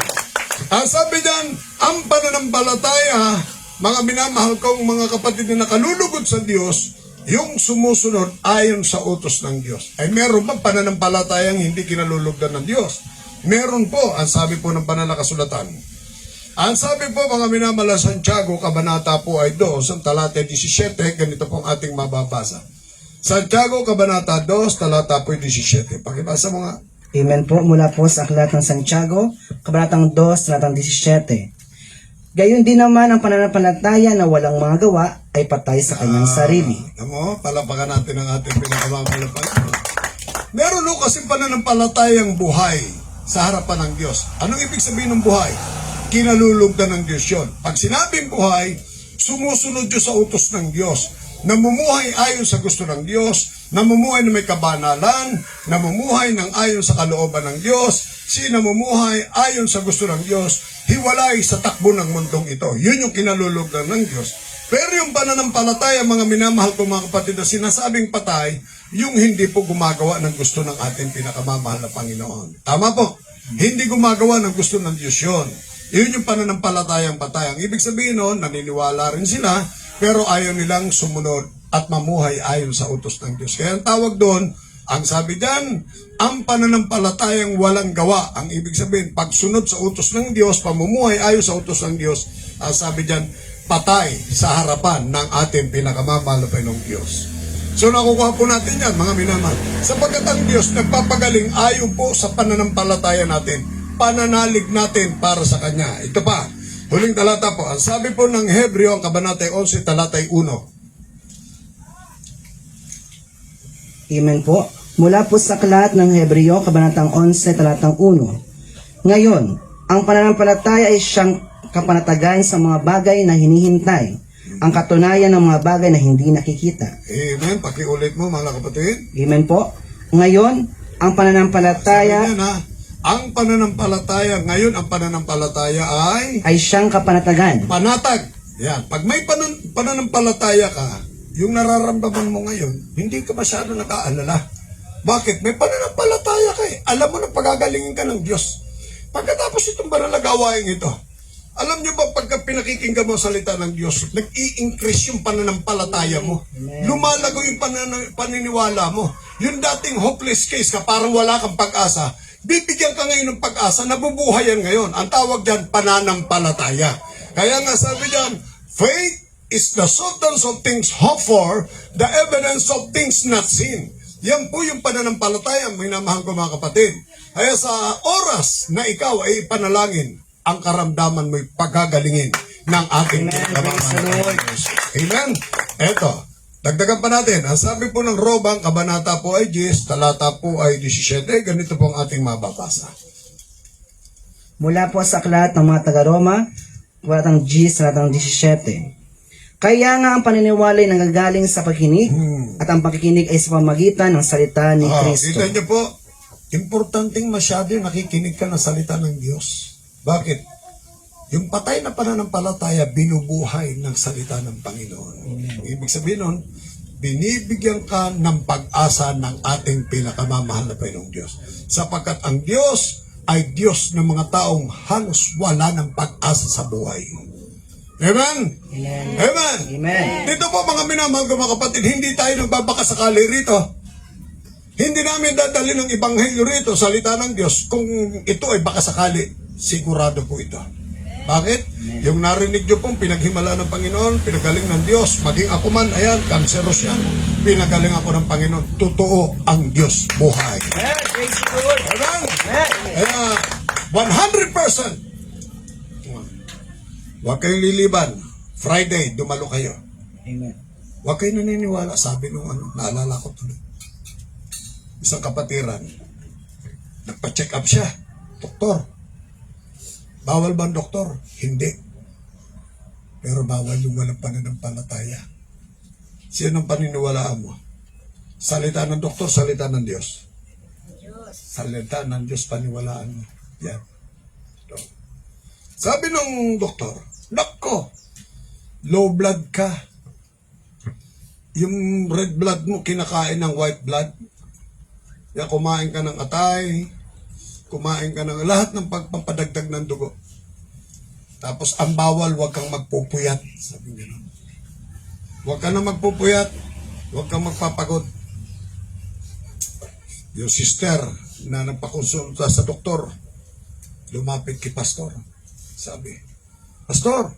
Ang sabi dyan, ang pananampalataya, mga minamahal kong mga kapatid na nakalulugod sa Diyos, yung sumusunod ayon sa utos ng Diyos. Ay meron ba pananampalatayang hindi kinalulugdan ng Diyos? Meron po, ang sabi po ng banal na kasulatan. Ang sabi po mga minamahal Santiago, kabanata po ay 2, ang talata 17, ganito pong ating mababasa. Santiago, kabanata 2, talata po 17. Pakibasa mo nga. Amen po, mula po sa aklat ng Santiago, kabanatang 2, talatang 17. Gayon din naman ang pananampalataya na walang mga gawa ay patay sa kanyang sarili. Mo, palapakan natin ang ating pinakamamahal na Panginoon. Meron o kasing pananampalatayang buhay sa harapan ng Diyos. Anong ibig sabihin ng buhay? Kinalulugdan ng Diyos yun. Pag sinabing buhay, sumusunod yun sa utos ng Diyos. namumuhay ayon sa gusto ng Diyos, namumuhay na may kabanalan, namumuhay ng ayon sa kalooban ng Diyos, namumuhay ayon sa gusto ng Diyos, hiwalay sa takbo ng mundong ito. Yun yung kinalulugdan ng Diyos. Pero yung pananampalataya, mga minamahal ko mga kapatid, na sinasabing patay, yung hindi po gumagawa ng gusto ng ating pinakamamahal na Panginoon. Tama po? Hindi gumagawa ng gusto ng Diyos yun. Yun yung pananampalatayang patay. Ang ibig sabihin nun, naniniwala rin sila, pero ayaw nilang sumunod at mamuhay ayon sa utos ng Diyos. Kaya ang tawag doon, ang sabi dyan, ang pananampalatayang walang gawa. Ang ibig sabihin, pagsunod sa utos ng Diyos, pamumuhay ayon sa utos ng Diyos, ang sabi dyan, patay sa harapan ng ating pinakamamahal na Panginoong Diyos. So nakukuha po natin yan, mga minamahal. Sapagkat ang Diyos nagpapagaling ayon po sa pananampalataya natin, pananalig natin para sa Kanya. Ito pa, huling talata po. Ang sabi po ng Hebreo, ang kabanata 11, talatay 1. Amen po. Mula po sa aklat ng Hebreo, kabanatang 11, talatang 1. Ngayon, ang pananampalataya ay siyang kapanatagan sa mga bagay na hinihintay, ang katunayan ng mga bagay na hindi nakikita. Amen. Pakiulit mo, mga kapatid. Amen po. Ngayon, ang pananampalataya Sabi niya na, ang pananampalataya, ngayon ang pananampalataya ay siyang kapanatagan. panatag. Yan. Pag may pananampalataya ka, yung nararamdaman mo ngayon, hindi ka masyado nakaalala. Bakit? May pananampalataya ka eh. Alam mo na pagagalingin ka ng Diyos. Pagkatapos itong banal na gawain ito, alam niyo ba pagka pinakikinggan mo ang salita ng Diyos, nag-i-increase yung pananampalataya mo. Lumalago yung paniniwala mo. Yung dating hopeless case ka, parang wala kang pag-asa, bibigyan ka ngayon ng pag-asa, nabubuhayan ngayon. Ang tawag dyan, pananampalataya. Kaya nga sabi dyan, faith is the substance of things hoped for, the evidence of things not seen. Yan po yung pananampalataya, minamahal ko mga kapatid. Kaya sa oras na ikaw ay panalangin, ang karamdaman mo'y pagagalingin ng ating pinakamamahal. Amen? Eto, dagdagan pa natin. Ang sabi po ng Robang, kabanata po ay 10, talata po ay 17. Ganito po ang ating mababasa. Mula po sa aklat ng mga taga-Roma, kabanatang 10, talatang 17. Kaya nga ang paniniwala ay nanggagaling sa pagkinig, at ang pakikinig ay sa pamagitan ng salita ni Kristo. Kita niyo po, importanteng masyado yung nakikinig ka ng salita ng Diyos. Bakit? Yung patay na pananampalataya, binubuhay ng salita ng Panginoon. Ibig sabihin nun, binibigyan ka ng pag-asa ng ating pinakamamahal na Panginoong Diyos. Sapagkat ang Diyos ay Diyos ng mga taong halos wala ng pag-asa sa buhay. Amen? Amen. Amen? Amen. Dito po mga minamahal ko mga kapatid, hindi tayo nagbabakasakali rito. Hindi namin dadali ng ebanghelyo rito, salita ng Diyos, kung ito ay bakasakali. Sigurado po ito. Bakit? Yung narinig nyo pong pinaghimala ng Panginoon, pinagaling ng Diyos, maging ako man, ayan, kanseros yan. Pinagaling ako ng Panginoon. Totoo ang Diyos buhay. Amen? Kaya, 100%. Huwag kayong liliban. Friday, dumalo kayo. Amen. Huwag kayong naniniwala. Sabi nung naalala ko tuloy. Isang kapatiran, nagpa-check up siya. Doktor, bawal ba ang doktor? Hindi. Pero bawal yung walang pananampalataya. Sino ang paniniwalaan mo? Salita ng doktor, salita ng Diyos. Salita ng Diyos, paniwalaan mo. Yan. Ito. Sabi ng doktor, nako, low blood ka. Yung red blood mo, kinakain ng white blood. Kaya kumain ka ng atay, kumain ka ng lahat ng pagpapadagdag ng dugo. Tapos ang bawal, huwag kang magpupuyat. Sabi niya, huwag ka na magpupuyat, huwag kang magpapagod. Yung sister na nagpakonsulta sa doktor, lumapit kay pastor. Sabi, Pastor,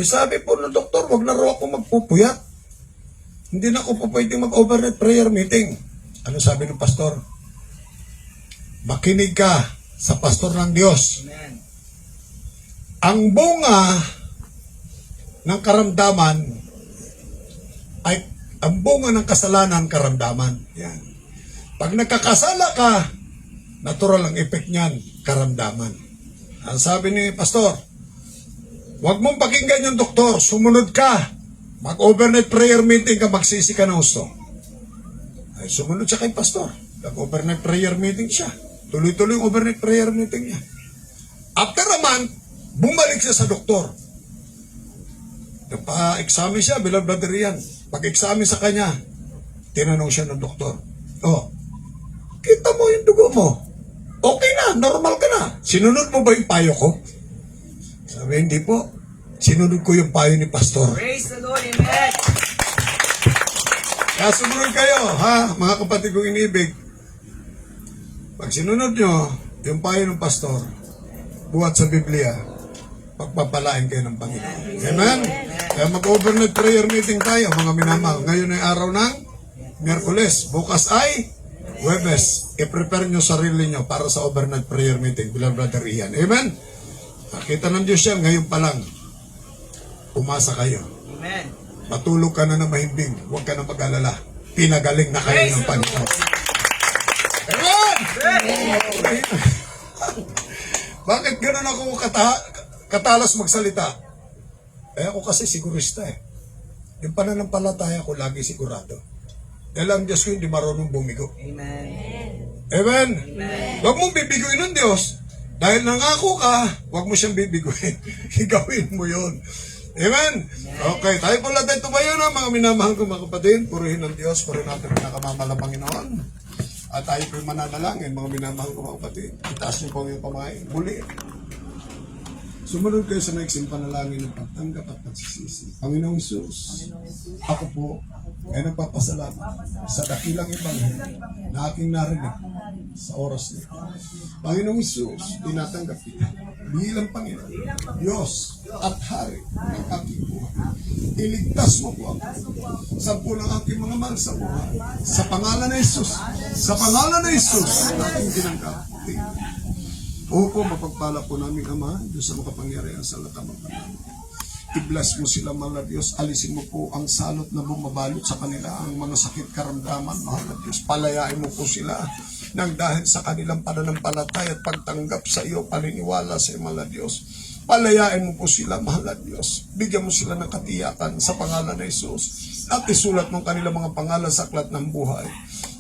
sabi po ng doktor, huwag na raw ako magpupuyat. Hindi na ako po pwedeng mag-overnight prayer meeting. Ano sabi ng pastor? Makinig ka sa pastor ng Diyos. Amen. Ang bunga ng karamdaman ay ang bunga ng kasalanan karamdaman. Yan. Pag nagkakasala ka, natural ang effect niyan, karamdaman. Ang sabi ni pastor, huwag mong pakinggan yung doktor, sumunod ka Mag-overnight prayer meeting ka, magsisi ka ng gusto. Ay, sumunod siya kay pastor. Nag-overnight prayer meeting siya. Tuloy-tuloy yung overnight prayer meeting niya. After a month, bumalik siya sa doktor. Nagpa-examine siya, bilang brother yan. Pag-examine sa kanya, tinanong siya ng doktor, oh, kita mo yung dugo mo. Okay na, normal ka na. Sinunod mo ba yung payo ko? Sabi, hindi po. Sinunod ko yung payo ni pastor. Praise the Lord, amen. Kaya sumunod kayo, ha? Mga kapatid kong inibig. Pag sinunod nyo yung payo ng pastor, buhat sa Biblia, pagpapalain kayo ng Panginoon. Amen? Kaya mag-overnight prayer meeting tayo, mga minamahal. Ngayon ay araw ng Miyerkules. Bukas ay Huwebes. I-prepare nyo sarili nyo para sa overnight prayer meeting. Bilang Brother Ian. Amen? Nakita ng Diyos yan, ngayon pa lang. Umasa kayo. Amen. Matulog ka na na mahimbing. Huwag ka na mag-alala. Pinagaling na kayo ng Panginoon. Amen! Bakit ganun ako katalas magsalita? Ako kasi sigurista eh. Yung pananampalataya ko lagi sigurado. Dahil ang Diyos ko hindi marunong bumigo. Amen. Amen? Huwag mong bibiguin ng Diyos. Dahil nangako ka, huwag mo siyang bibiguin. Igawin mo yun. Amen? Okay, tayo pala tayo tumayo na mga minamahal ko mga kapatid. Purihin ng Diyos, purihin natin ang nakamamala Panginoon. At tayo po'y mananalangin, mga minamahal ko mga kapatid. Itaas niyo po yung kamay. Muli. Sumunod kayo sa naiksing panalangin ng pagtanggap at pagsisisi. Panginoong Isus, ako po ay nagpapasalamat sa dakilang ibanghelyo na aking narinig sa oras nito. Panginoong Isus, tinatanggap kita bilang Panginoon, Diyos at Hari ng aking buhay. Iligtas mo po ako sa po ng aking mga mahal sa buhay. Sa pangalan ng Isus, sa pangalan ng Isus, aking tinanggap. Opo, mapagpala po namin Ama, Diyos sa makapangyarihan sa lahat ng panahon. I-bless mo sila, mahal na Diyos. Alisin mo po ang salot na bumabalot sa kanila, ang mga sakit karamdaman, mahal na Diyos. Palayain mo po sila nang dahil sa kanilang pananampalataya at pagtanggap sa iyo, paniniwala sa iyo, mahal na Diyos. Palayain mo po sila, mahal na Diyos. Bigyan mo sila ng katiyakan sa pangalan ng Isus. At isulat mo kanilang mga pangalan sa aklat ng buhay.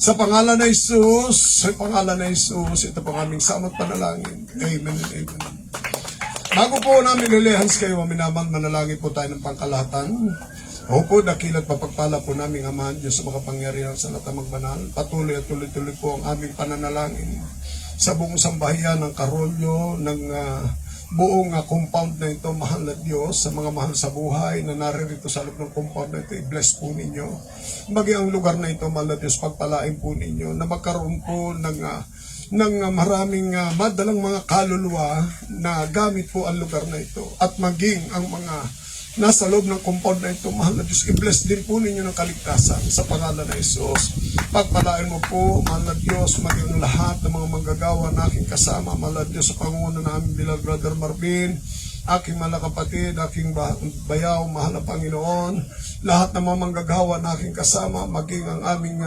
Sa pangalan ng Isus, sa pangalan ng Isus, ito po aming samot panalangin. Amen and amen. Bago po namin lilihans kayo, minamang manalangin po tayo ng pangkalahatan. Opo, dakilat papagpala po namin Amahan Diyos sa makapangyarihan sa lahat ng magbanal. Patuloy at tuloy-tuloy po ang aming pananalangin sa buong sambahayan ng Karolyo, ng buong compound na ito, mahal na Diyos, sa mga mahal sa buhay na naririto sa loob ng compound na ito, i-bless po ninyo. Bagay ang lugar na ito, mahal na Diyos, pagpalain po ninyo, na magkaroon po ng maraming madalang mga kaluluwa na gamit po ang lugar na ito. At maging ang mga nasa loob ng compound na ito, mahal na Diyos, i-bless din po ninyo ng kaligtasan sa pangalan ng Isus. Pagpalain mo po, mahal na Diyos, maging lahat ng mga manggagawa na aking kasama, mahal na Diyos, sa pangunguna namin bilang Brother Marvin, aking mga kapatid, aking bayaw, mahal na Panginoon, lahat ng mga manggagawa na aking kasama, maging ang aming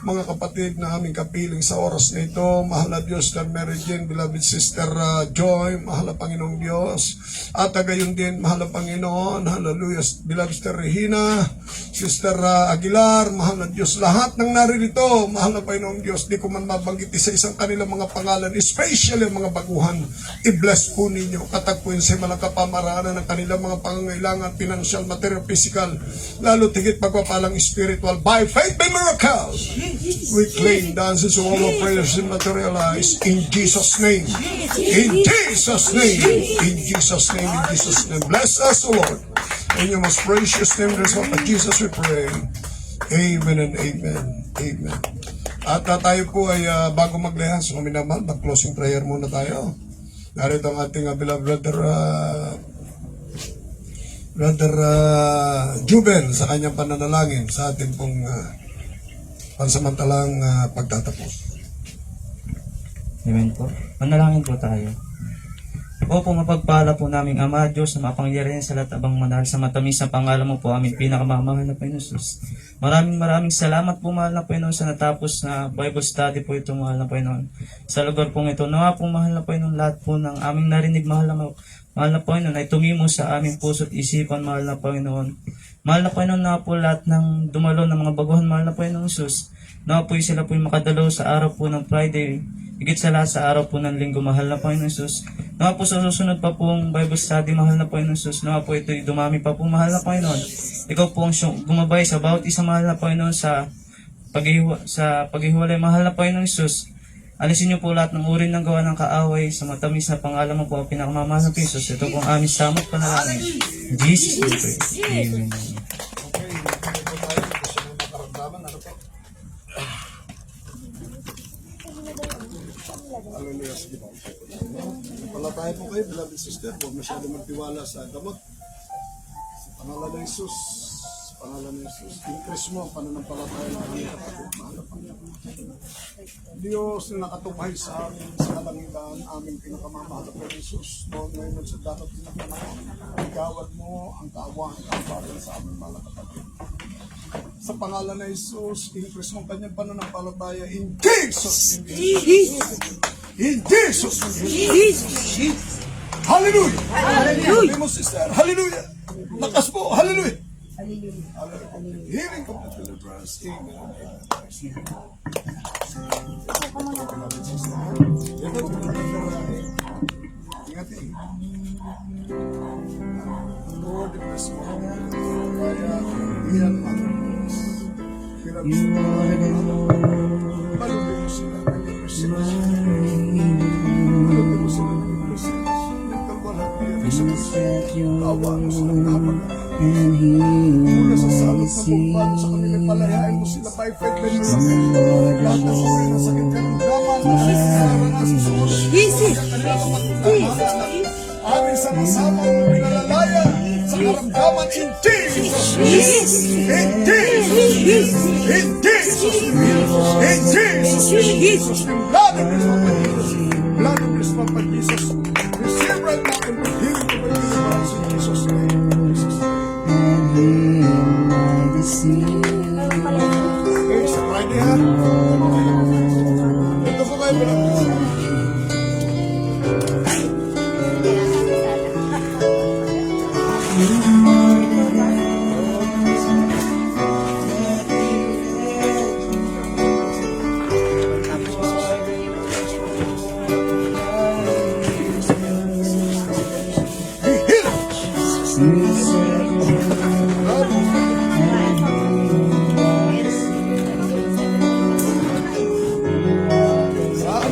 mga kapatid na aming kapiling sa oras na ito, mahal na Diyos, Sister Mary Jane, beloved Sister Joy, mahal na Panginoong Diyos, at gayon din, mahal na Panginoon, hallelujah, beloved Sister Regina, Sister Aguilar, mahal na Diyos, lahat ng naririto, mahal na Panginoong Diyos, di ko man mabanggit sa isang kanilang mga pangalan, especially mga baguhan, i-bless po ninyo, katagpuin sa malang kapamaraanan ng kanilang mga pangangailangan, financial, material, physical, lalo tigit pagpapalang spiritual, by faith, by miracle, we claim the answers to all our prayers and materialize in Jesus' name, in Jesus' name, in Jesus' name, in Jesus' name. Bless us, O Lord, in your most precious name, the result of Jesus we pray. Amen and amen. Amen. At tayo po ay bago maglehas, minamahal, mag-closing prayer muna tayo. Narito ang ating beloved Brother Juben sa kanyang pananalangin sa ating pong pansamantalang pagtatapos. Amen po. Manalangin po tayo. Opo, mapagpala po naming Ama, Diyos, na mapangyarihan sa lahat abang manahal sa matamis na pangalan mo po, aming pinakamamahal na Panginoon Jesus. Maraming salamat po, mahal na Panginoon, sa natapos na Bible study po ito, mahal na Panginoon. Sa lugar pong ito, nawa po, mahal na Panginoon, lahat po ng aming narinig, mahal na Panginoon, ay tumimo sa aming puso't isipan, mahal na Panginoon. Mahal na Panginoon, na po lahat ng dumalo ng mga baguhan, mahal na Panginoong Isus. Na po sila po yung makadalo sa araw po ng Friday, higit sa lahat sa araw po ng Linggo, mahal na Panginoong Isus. Na po sa susunod pa pong Bible study, mahal na Panginoong Isus. Na po ito'y dumami pa po, mahal na Panginoon. Ikaw po ang gumabay sa bawat isa, mahal na Panginoon, sa paghihiwalay, mahal na Panginoong Isus. Alisin niyo po lahat ng uri ng gawa ng kaaway sa matamis na pangalan mo po ang pinakamamahal ng Isus. Ito po ang aming samot panalangin. In Jesus' name we pray. Amen. Okay, hindi po tayo. Gusto nyo makaramdaman. Ano po? Hallelujah. Sige po. Wala tayo po kayo, beloved sister. Huwag masyado magtiwala sa gamot. Sa pangalan ng Jesus. Sa pangalan ng Jesus. Increase mo ang pananampalataya ng aming kapatid. Mahal na Panginoon. Diyos na nakatumbay sa amin sa kalangitan, aming pinakamamahal na Jesus. Noon ngayon sa darating na panahon, igawad mo ang kaawaan at kaabatan sa aming mga kapatid. Sa pangalan ng Jesus, increase mo ang kanyang pananampalataya in Jesus' name. In Jesus' name. Hallelujah! Hallelujah! Mo, sister. Hallelujah! Lakas po! Hallelujah! Hallelujah! Healing complete deliverance. Amen. Ingat eh. Lord, bless mo. Kaya, iyan ang Diyos. Pinabis mo. Palugin mo sila ng presensya. Palugin mo sila ng presensya. Nagkawalan niya sa presensya. Tawaan mo sila ng kapag-aral. Mula sa salot na bumban sa kanilang palayain mo sila by faith and miracle. Lahat ng uri ng sakit karamdaman na naranasan sa ulo. Aming sama-samang pinalalaya sa karamdaman in Jesus' name. In Jesus' name. In Jesus' name. In Jesus' name. Blood of Christ, Papa Jesus. Blood of Christ, Papa Jesus.